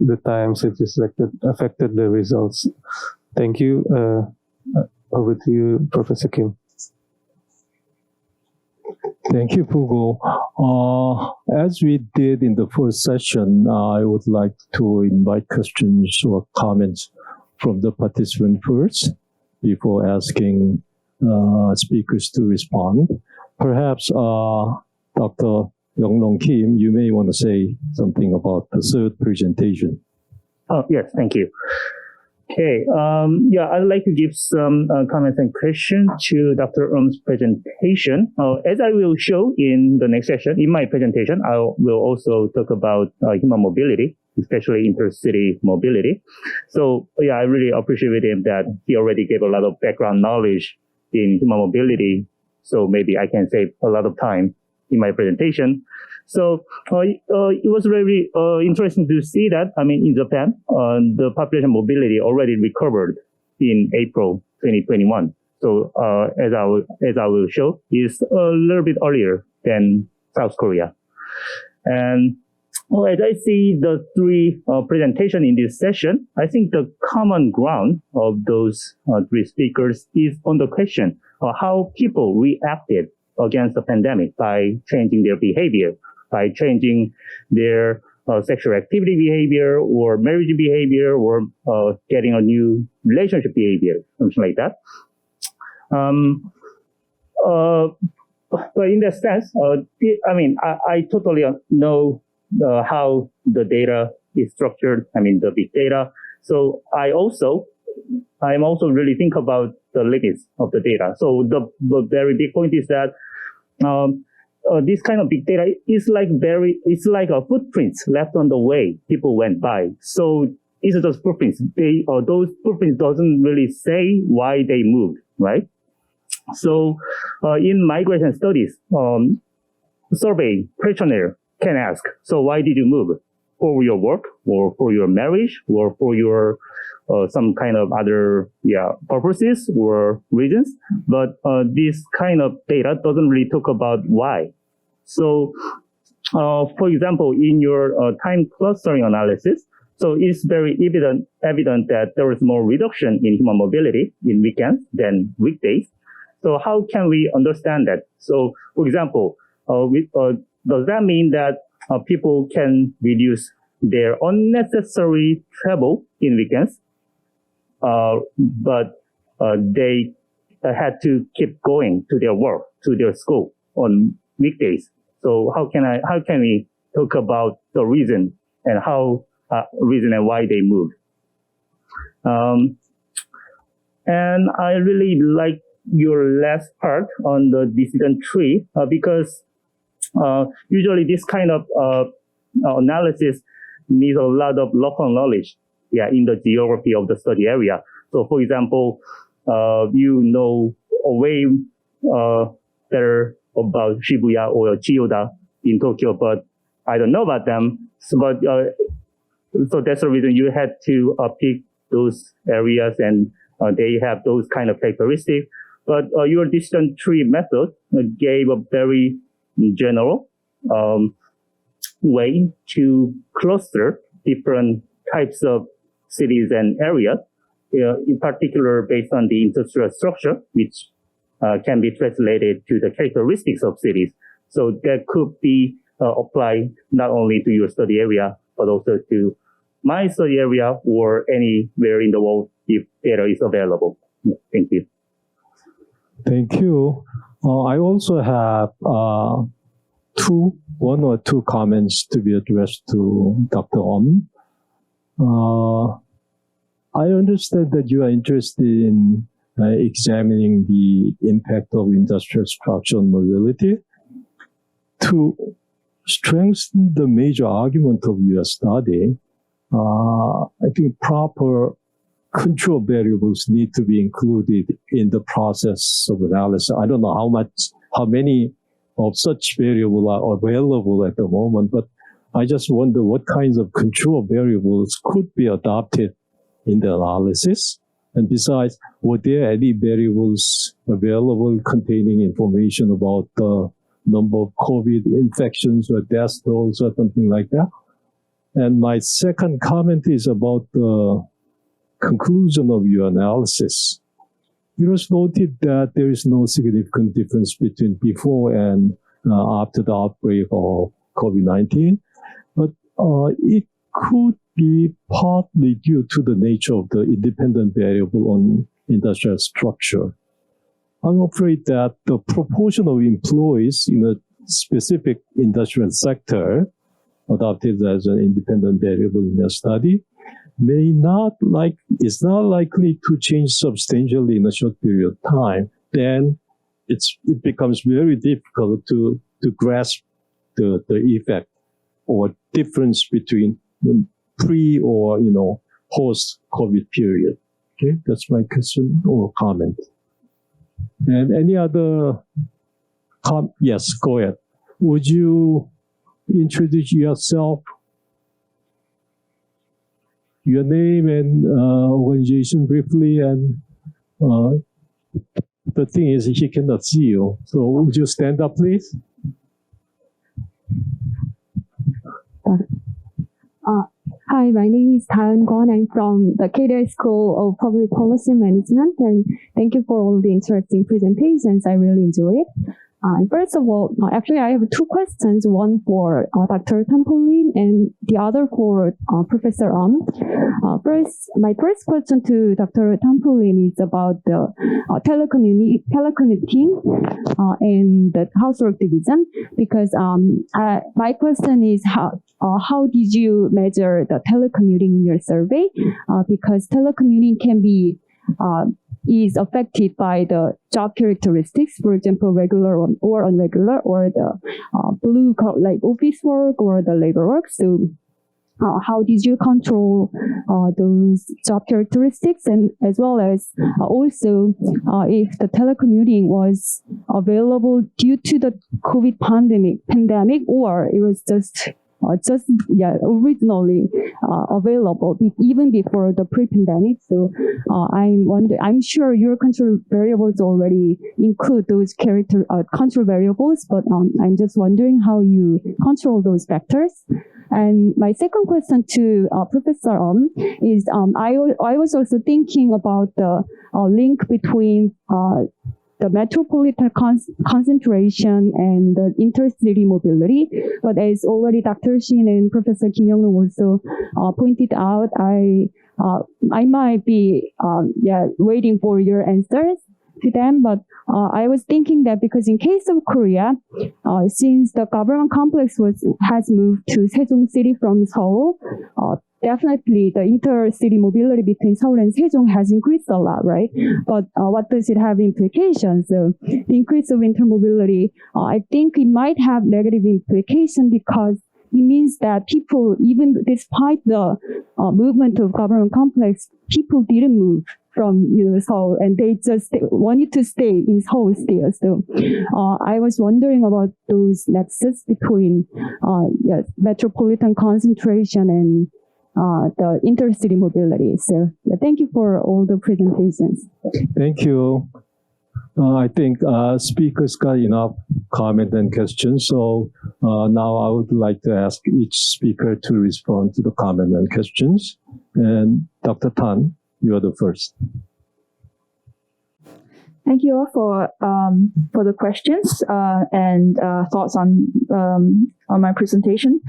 the times it is affected the results. Thank you. Over to you, Professor Kim. Thank you, Puguh. As we did in the first session, I would like to invite questions or comments from the participant first before asking speakers to respond. Perhaps Dr. Bongoh Kim, you may want to say something about the third presentation. Oh, yes, thank you. Okay, I'd like to give some comments and questions to Dr. Eom's presentation. As I will show in the next session, in my presentation, I will also talk about human mobility, especially intercity mobility. So, I really appreciate him that he already gave a lot of background knowledge in human mobility. So maybe I can save a lot of time in my presentation. So it was very interesting to see that, in Japan, the population mobility already recovered in April 2021. So as I will show, is a little bit earlier than South Korea. And as I see the three presentations in this session, I think the common ground of those three speakers is on the question of how people reacted against the pandemic by changing their behavior, by changing their sexual activity behavior or marriage behavior or getting a new relationship behavior, something like that. But in that sense, I totally know how the data is structured, the big data. So I'm also really think about the limits of the data. So the very big point is that this kind of big data is it's like a footprints left on the way people went by. So it's just footprints. Those footprints doesn't really say why they moved, right? So in migration studies, survey questionnaire can ask, so why did you move? For your work or for your marriage or for your some kind of other purposes or reasons, but this kind of data doesn't really talk about why. So, for example, in your time clustering analysis, so it's very evident that there is more reduction in human mobility in weekends than weekdays. So how can we understand that? So, for example, does that mean that people can reduce their unnecessary travel in weekends, but they had to keep going to their work, to their school on weekdays? So how can we talk about the reason and reason and why they moved? And I really like your last part on the decision tree because usually this kind of analysis needs a lot of local knowledge, in the geography of the study area. So, for example, you know way better about Shibuya or Chiyoda in Tokyo, but I don't know about them. So that's the reason you had to pick those areas, and they have those kind of characteristics. But your decision tree method gave a very general way to cluster different types of cities and areas, in particular based on the industrial structure, which can be translated to the characteristics of cities. So that could be applied not only to your study area, but also to my study area or anywhere in the world if data is available. Thank you. Thank you. I also have one or two comments to be addressed to Dr. Eom. I understand that you are interested in examining the impact of industrial structure on mobility. To strengthen the major argument of your study, I think proper control variables need to be included in the process of analysis. I don't know how many of such variables are available at the moment, but I just wonder what kinds of control variables could be adopted in the analysis. And besides, were there any variables available containing information about the number of COVID infections or death tolls or something like that? And my second comment is about the conclusion of your analysis. You just noted that there is no significant difference between before and after the outbreak of COVID-19, but it could be partly due to the nature of the independent variable on industrial structure. I'm afraid that the proportion of employees in a specific industrial sector adopted as an independent variable in the study is not likely to change substantially in a short period of time. Then it becomes very difficult to grasp the effect or difference between pre or post COVID period. Okay, that's my question or comment. And any other yes, go ahead. Would you introduce yourself, your name and organization briefly? And the thing is, he cannot see you. So would you stand up, please? Hi, my name is Kuan. I'm from the Kye School of Public Policy Management, and thank you for all the interesting presentations. I really enjoy it. First of all, actually, I have two questions, one for Dr. Poh Lin and the other for Professor My first question to Dr. Poh Lin is about the telecommuting and the housework division, because my question is how did you measure the telecommuting in your survey? Because telecommuting can be is affected by the job characteristics, for example, regular or irregular, or the blue collar, like office work or the labor work. So how did you control those job characteristics, and as well as also if the telecommuting was available due to the COVID pandemic, or it was just originally available even before the pre-pandemic. So I'm sure your control variables already include those control variables, but I'm just wondering how you control those factors. And my second question to Professor is I was also thinking about the link between the metropolitan concentration and the intercity mobility. But as already Dr. Shin and Professor Kim Young-Rong also pointed out, I might be waiting for your answers to them. But I was thinking that because in case of Korea, since the government complex has moved to Sejong City from Seoul, definitely the intercity mobility between Seoul and Sejong has increased a lot, right? But what does it have implications? So the increase of intermobility, I think it might have negative implications, because it means that people, even despite the movement of government complex, people didn't move from Seoul, and they just wanted to stay in Seoul still. So I was wondering about those nexus between metropolitan concentration and the intercity mobility. So thank you for all the presentations. Thank you. I think speakers got enough comment and questions. So now I would like to ask each speaker to respond to the comment and questions. And Dr. Tan, you are the first. Thank you all for the questions and thoughts on my presentation.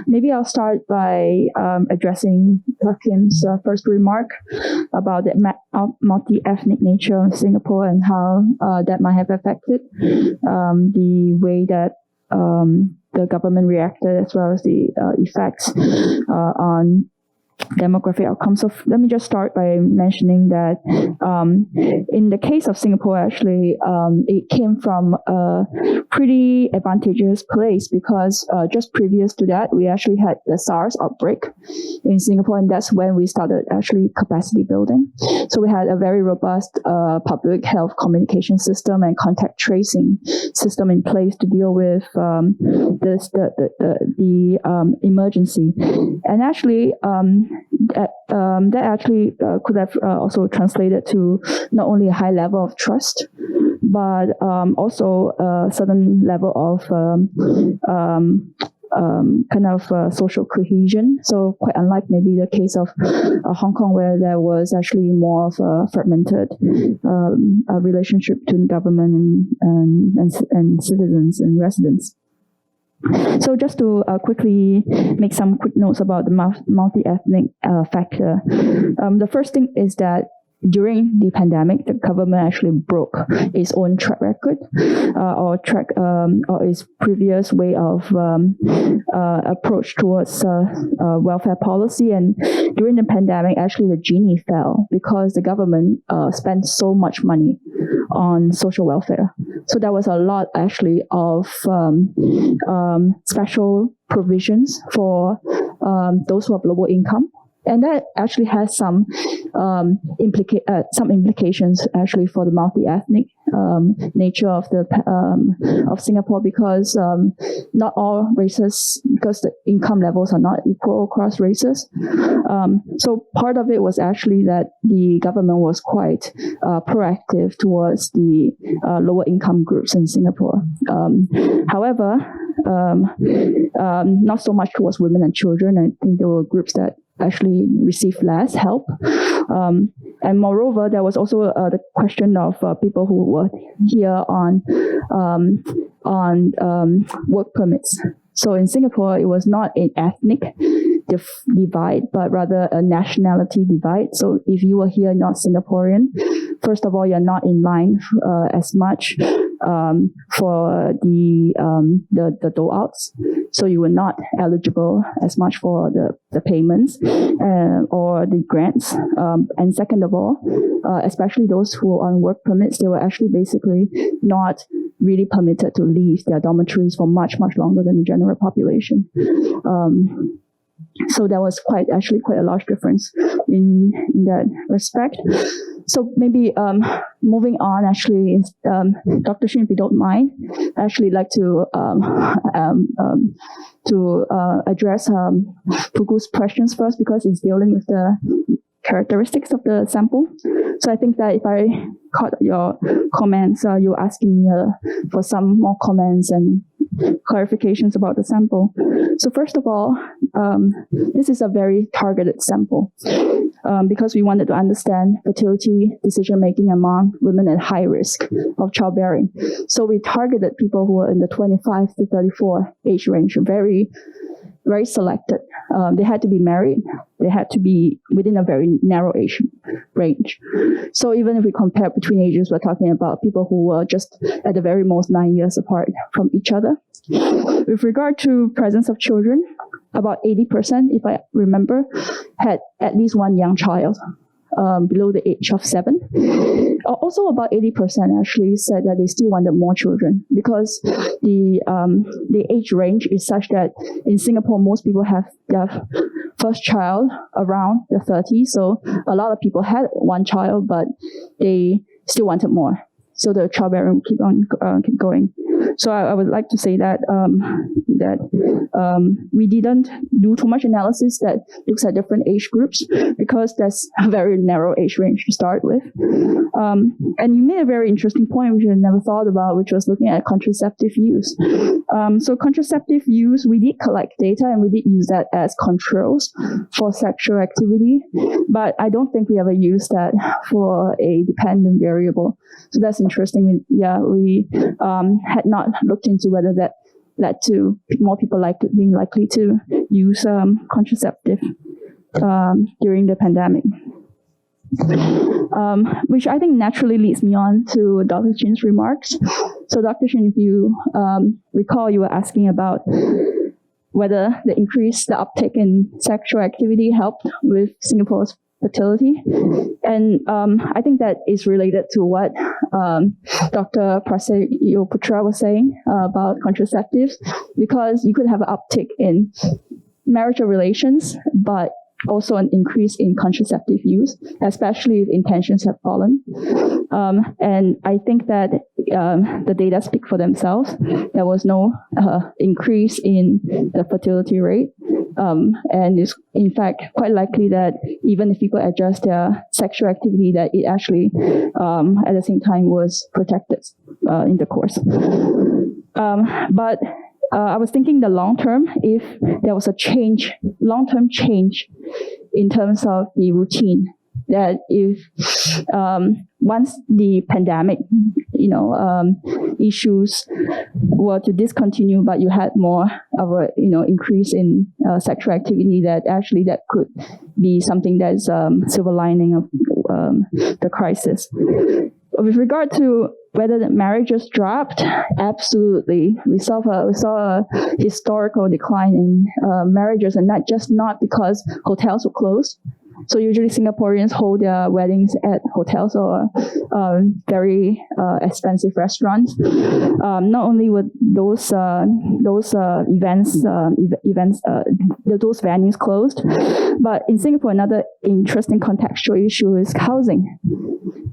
Maybe I'll start by addressing Kim's first remark about the multi-ethnic nature of Singapore and how that might have affected the way that the government reacted, as well as the effects on demographic outcomes. So let me just start by mentioning that in the case of Singapore, actually, it came from a pretty advantageous place, because just previous to that, we actually had the SARS outbreak in Singapore, and that's when we started actually capacity building. So we had a very robust public health communication system and contact tracing system in place to deal with the emergency. And actually, that actually could have also translated to not only a high level of trust, but also a certain level of social cohesion. So quite unlike maybe the case of Hong Kong, where there was actually more of a fragmented relationship between government and citizens and residents. So just to quickly make some quick notes about the multi-ethnic factor. The first thing is that during the pandemic, the government actually broke its own track record or its previous way of approach towards welfare policy. And during the pandemic, actually the genie fell because the government spent so much money on social welfare. So there was a lot actually of special provisions for those who have lower income. And that actually has some implications actually for the multi-ethnic nature of Singapore, because not all races, because the income levels are not equal across races. So part of it was actually that the government was quite proactive towards the lower income groups in Singapore. However, not so much towards women and children. I think there were groups that actually received less help. And moreover, there was also the question of people who were here on work permits. So in Singapore, it was not an ethnic divide, but rather a nationality divide. So if you were here not Singaporean, first of all, you're not in line as much for the dole-outs. So you were not eligible as much for the payments or the grants. And second of all, especially those who were on work permits, they were actually basically not really permitted to leave their dormitories for much, much longer than the general population. So there was quite a large difference in that respect. So maybe moving on, actually, Dr. Shin, if you don't mind, I actually like to address Puguh's questions first, because it's dealing with the characteristics of the sample. So I think that if I caught your comments, you're asking me for some more comments and clarifications about the sample. So first of all, this is a very targeted sample because we wanted to understand fertility decision-making among women at high risk of childbearing. So we targeted people who were in the 25 to 34 age range, very, very selected. They had to be married. They had to be within a very narrow age range. So even if we compare between ages, we're talking about people who were just at the very most 9 years apart from each other. With regard to presence of children, about 80%, if I remember, had at least one young child below the age of 7. Also, about 80% actually said that they still wanted more children, because the age range is such that in Singapore, most people have their first child around the 30s. So a lot of people had one child, but they still wanted more. So the childbearing keep going. So I would like to say that we didn't do too much analysis that looks at different age groups, because that's a very narrow age range to start with. And you made a very interesting point, which I never thought about, which was looking at contraceptive use. So contraceptive use, we did collect data and we did use that as controls for sexual activity, but I don't think we ever used that for a dependent variable. So that's interesting. We had not looked into whether that led to more people being likely to use contraceptive during the pandemic. Which I think naturally leads me on to Dr. Chin's remarks. So Dr. Chin, if you recall, you were asking about whether the uptick in sexual activity helped with Singapore's fertility. And I think that is related to what Dr. Prasetyoputra was saying about contraceptives, because you could have an uptick in marital relations, but also an increase in contraceptive use, especially if intentions have fallen. And I think that the data speak for themselves. There was no increase in the fertility rate. And it's in fact quite likely that even if people adjust their sexual activity, that it actually at the same time was protected in the course. But I was thinking the long term, if there was a long-term change in terms of the routine that if once the pandemic, issues were to discontinue, but you had more of a increase in sexual activity, that actually that could be something that's silver lining of the crisis. With regard to whether the marriages dropped, absolutely. We saw a historical decline in marriages, and not because hotels were closed. So usually Singaporeans hold their weddings at hotels or very expensive restaurants. Not only would those those venues closed, but in Singapore, another interesting contextual issue is housing.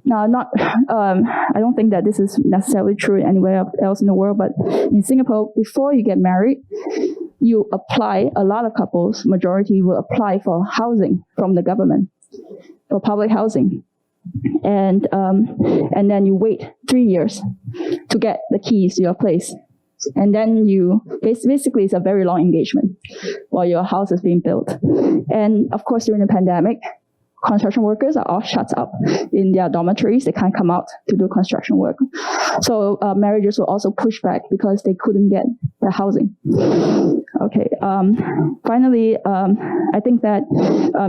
Now, I don't think that this is necessarily true anywhere else in the world, but in Singapore, before you get married, you apply, a lot of couples, majority will apply for housing from the government, for public housing. And then you wait 3 years to get the keys to your place. And then basically it's a very long engagement while your house is being built. And of course, during the pandemic, construction workers are all shut up in their dormitories. They can't come out to do construction work. So marriages were also pushed back because they couldn't get the housing. Okay. Finally, I think that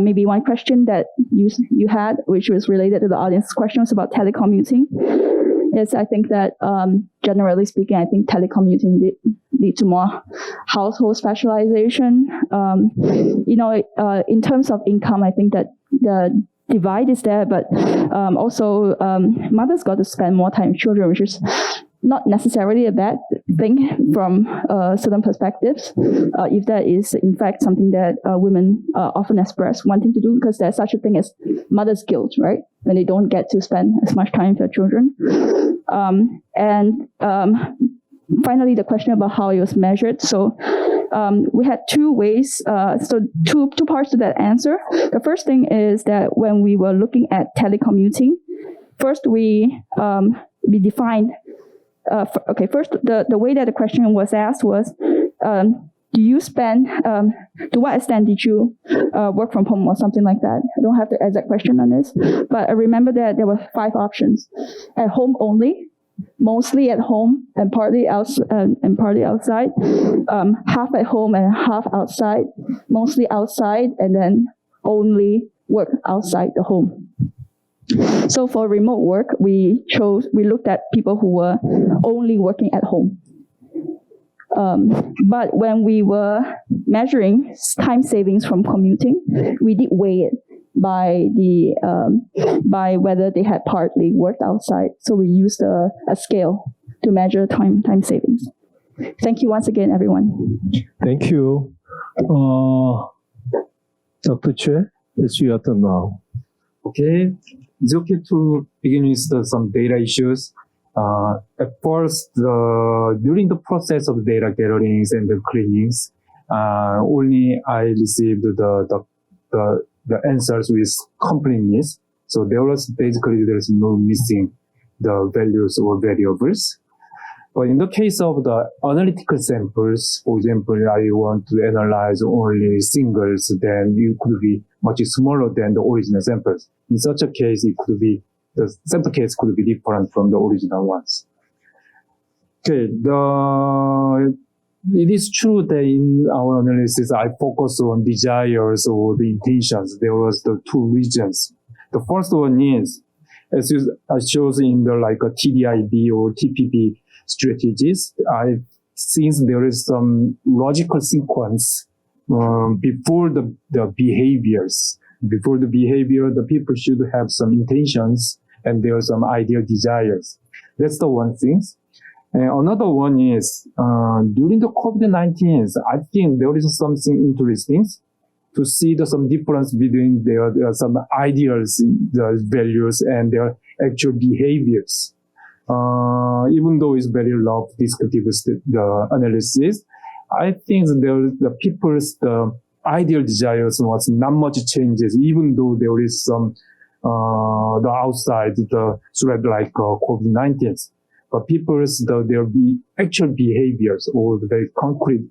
maybe one question that you had, which was related to the audience's question, was about telecommuting. Yes, I think that generally speaking, I think telecommuting lead to more household specialization. In terms of income, I think that the divide is there, but also mothers got to spend more time with children, which is not necessarily a bad thing from certain perspectives, if that is in fact something that women often express wanting to do, because there's such a thing as mother's guilt, right? When they don't get to spend as much time with their children. Finally, the question about how it was measured. So we had two ways, two parts to that answer. The first thing is that when we were looking at telecommuting, first we defined, first the way that the question was asked was, to what extent did you work from home or something like that? I don't have the exact question on this, but I remember that there were 5 options. At home only, mostly at home and partly outside, half at home and half outside, mostly outside, and then only work outside the home. So for remote work, we looked at people who were only working at home. But when we were measuring time savings from commuting, we did weigh it by whether they had partly worked outside. So we used a scale to measure time savings. Thank you once again, everyone. Thank you. Dr. Choi, it's your turn now. Okay, it's okay to begin with some data issues. At first, during the process of data gatherings and the cleanings, only I received the answers with completeness. So there's no missing the values or variables. But in the case of the analytical samples, for example, I want to analyze only singles, then it could be much smaller than the original samples. In such a case, the sample case could be different from the original ones. Okay, it is true that in our analysis, I focus on desires or the intentions. There was the 2 regions. The first one is, as shows in the a TDIB or TPB strategies, since there is some logical sequence before the behaviors. Before the behavior, the people should have some intentions and there are some ideal desires. That's the one thing. And another one is, during the COVID-19, I think there is something interesting to see some difference between some ideals, the values, and their actual behaviors. Even though it's very rough, descriptive the analysis, I think the people's ideal desires was not much changes, even though there is some the outside the threat like COVID-19. But people's their actual behaviors or the very concrete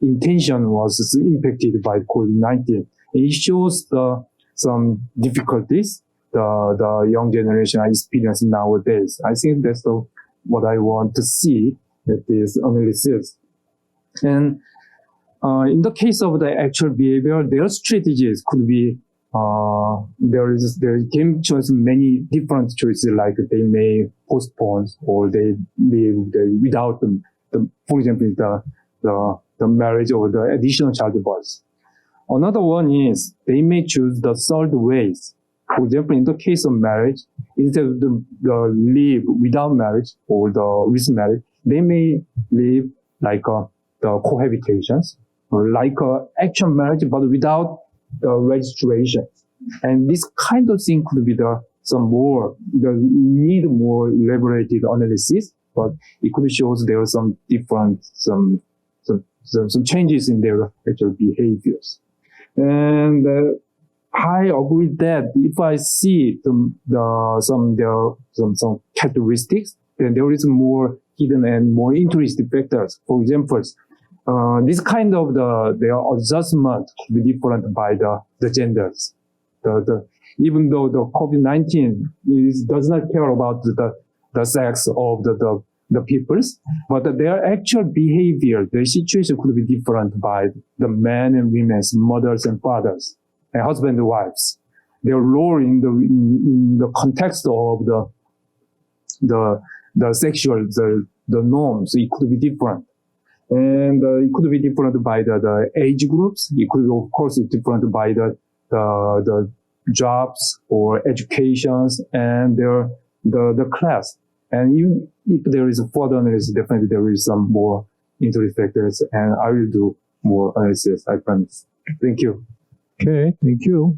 intention was impacted by COVID-19. It shows some difficulties, the young generation are experiencing nowadays. I think that's what I want to see at this analysis. And in the case of the actual behavior, their strategies could be there can choose many different choices, like they may postpone or they live without for example, the marriage or the additional childbirth. Another one is they may choose the third ways. For example, in the case of marriage, instead of the live without marriage or the with marriage, they may live like the cohabitations or like actual marriage but without the registration. And this kind of thing could be need more elaborated analysis, but it could show there are some different, some changes in their actual behaviors. And I agree that if I see some characteristics, then there is more hidden and more interesting factors. For example, this kind of their adjustment could be different by the genders. Even though the COVID-19 does not care about the sex of the peoples, but their actual behavior, their situation could be different by the men and women's mothers and fathers, and husband and wives. Their role in the context of the sexual, the norms, it could be different. And it could be different by the age groups. It could, of course, be different by the jobs or educations and the class. And even if there is a further analysis, definitely there is some more interesting factors, and I will do more analysis, I promise. Thank you. Okay, thank you.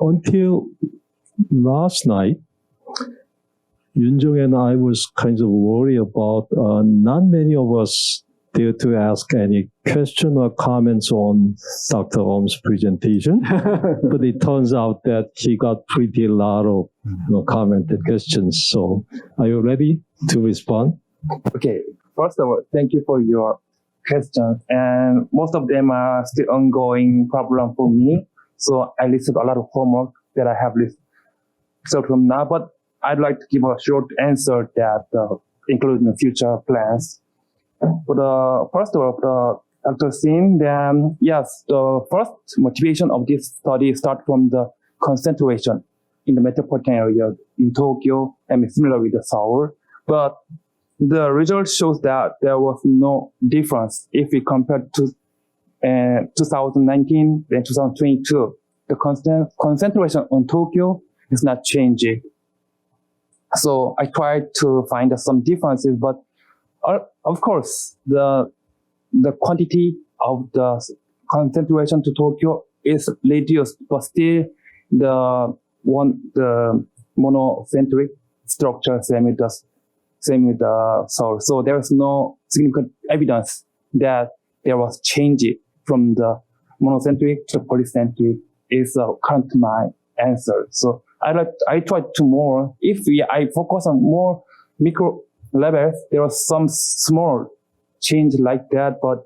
Until last night, Yunjong and I was kind of worried about not many of us dare to ask any question or comments on Dr. Eom's presentation, but it turns out that he got pretty lot of comment and questions. So are you ready to respond? Okay, first of all, thank you for your questions, and most of them are still ongoing problem for me. So I listed a lot of homework that I have listed from now, but I'd like to give a short answer that including the future plans. But first of all, Dr. Sin, then yes, the first motivation of this study starts from the concentration in the metropolitan area in Tokyo and similar with the Seoul. But the result shows that there was no difference if we compare to 2019 and 2022. The concentration on Tokyo is not changing. So I tried to find some differences, but of course, the quantity of the concentration to Tokyo is reduced, but still the monocentric structure same with the Seoul. So there is no significant evidence that there was change from the monocentric to polycentric is currently my answer. So I tried to more. If I focus on more micro levels, there was some small change like that, but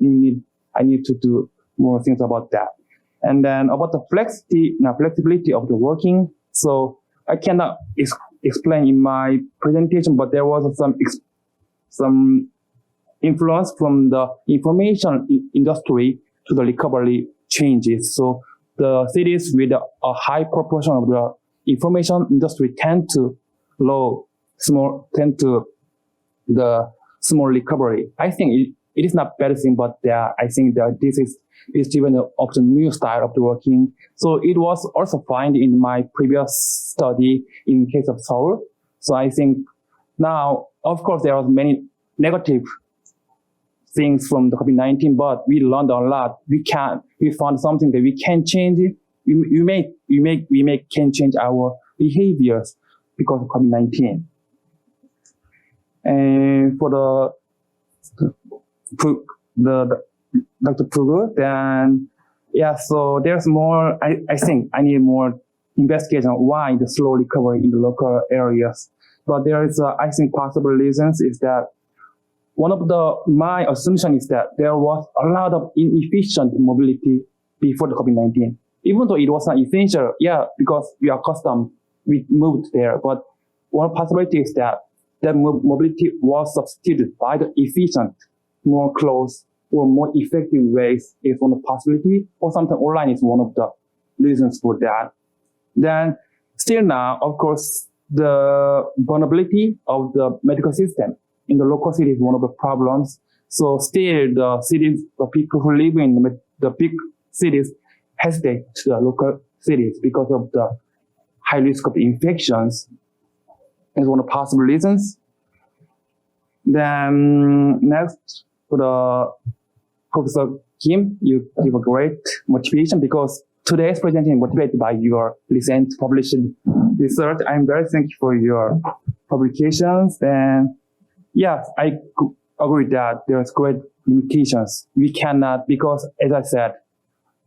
I need to do more things about that. And then about the flexibility of the working. So I cannot explain in my presentation, but there was some influence from the information industry to the recovery changes. So the cities with a high proportion of the information industry tend to the small recovery. I think it is not bad thing, but I think that this is even of the new style of the working. So it was also found in my previous study in case of Seoul. So I think now, of course, there are many negative things from the COVID-19, but we learned a lot. We found something that we can change it. We can change our behaviors because of COVID-19. And for the Dr. Puguh, then so there's more. I think I need more investigation on why the slow recovery in the local areas. But there is, I think, possible reasons is that one of my assumption is that there was a lot of inefficient mobility before the COVID-19. even though it was not essential, because we are accustomed, we moved there. But one possibility is that mobility was substituted by the efficient, more close, or more effective ways is one possibility, or sometimes online is one of the reasons for that. Then still now, of course, the vulnerability of the medical system in the local city is one of the problems. So still the cities, the people who live in the big cities hesitate to the local cities because of the high risk of infections is one of the possible reasons. Then next, for the Professor Kim, you give a great motivation because today's presentation is motivated by your recent published research. I'm very thankful for your publications. And yes, I agree that there's great limitations. We cannot, because as I said,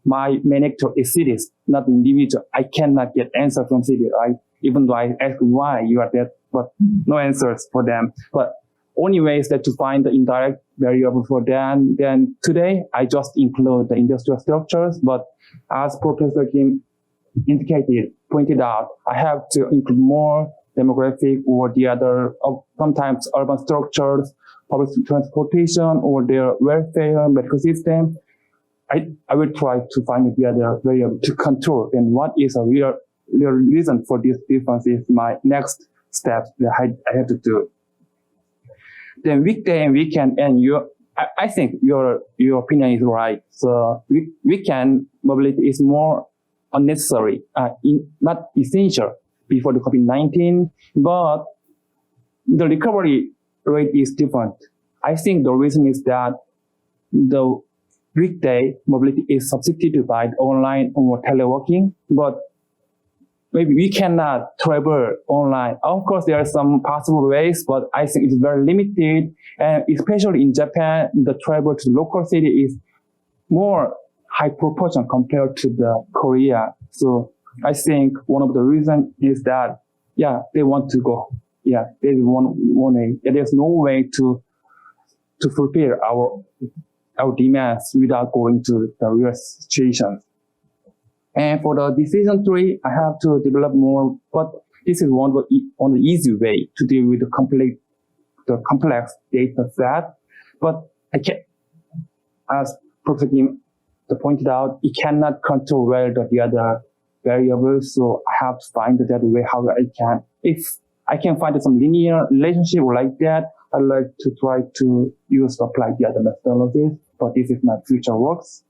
my main actor is cities, not individual. I cannot get answers from cities, right? Even though I ask why you are there, but no answers for them. But only way is that to find the indirect variable for them. Then today, I just include the industrial structures, but as Professor Kim pointed out, I have to include more demographic or the other, sometimes urban structures, public transportation, or their welfare, medical system. I will try to find the other variable to control and what is a real reason for this difference is my next step that I have to do. Then weekday and weekend, and I think your opinion is right. So weekend mobility is more unnecessary, not essential before the COVID-19, but the recovery rate is different. I think the reason is that the weekday mobility is substituted by online or teleworking, but maybe we cannot travel online. Of course, there are some possible ways, but I think it's very limited. And especially in Japan, the travel to the local city is more high proportion compared to the Korea. So I think one of the reasons is that, they want to go. There's one way. There's no way to fulfill our demands without going to the real situations. And for the decision tree, I have to develop more, but this is one of the easy way to deal with the complex data set. But I can't, as Professor Kim pointed out, it cannot control well the other variables. So I have to find the other way how I can. If I can find some linear relationship like that, I'd like to try to apply the other methodologies, but this is not future works.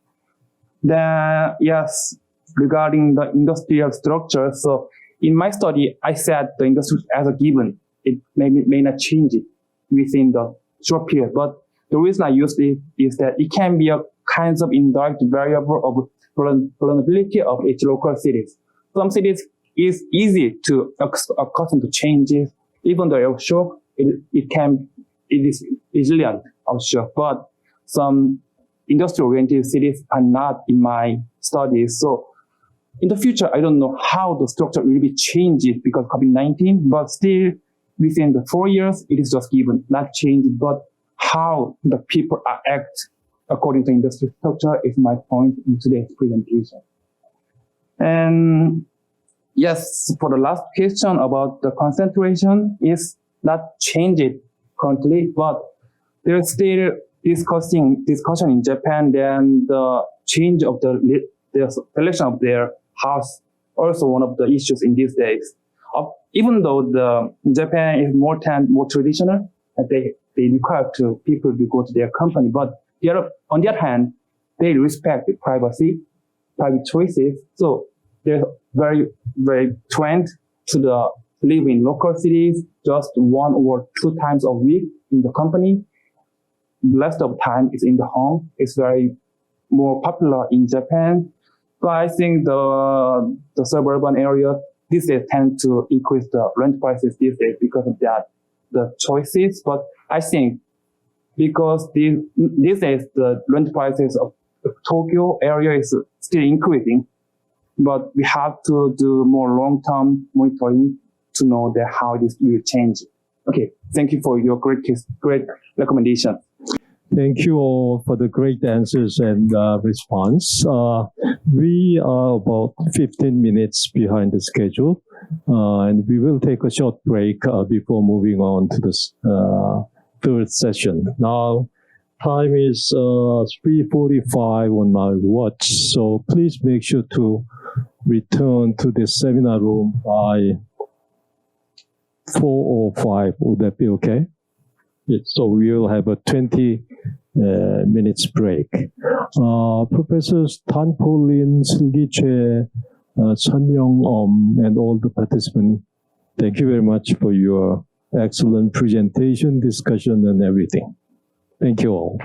Then, yes, regarding the industrial structure. So in my study, I said the industry as a given. It may not change it within the short period. But the reason I use it is that it can be a kind of indirect variable of vulnerability of each local cities. Some cities is easy to accustom to changes. Even though it shock, it is resilient of shock. But some industrial-oriented cities are not in my studies. So in the future, I don't know how the structure will be changed because of COVID-19, but still within the 4 years, it is just given, not changed, but how the people act according to industry structure is my point in today's presentation. And yes, for the last question about the concentration is not changed currently, but there's still discussion in Japan, then the change of the selection of their house also one of the issues in these days. Even though Japan is more traditional, they require people to go to their company, but on the other hand, they respect the private choices. So there's very, very trend to live in local cities just 1 or 2 times a week in the company. The rest of the time is in the home. It's very more popular in Japan. So I think the suburban area these days tend to increase the rent prices these days because of that, the choices. But I think because these days the rent prices of the Tokyo area is still increasing, but we have to do more long-term monitoring to know how this will change. Okay, thank you for your great recommendation. Thank you all for the great answers and response. We are about 15 minutes behind the schedule, and we will take a short break before moving on to the third session. Now, time is 3:45 on my watch, so please make sure to return to the seminar room by 4:05. Would that be okay? Yes, so we will have a 20 minutes break. Professors Tan, Poh Lin, Seulki, Choi, Sunyong Eom, and all the participants, thank you very much for your excellent presentation, discussion, and everything. Thank you all.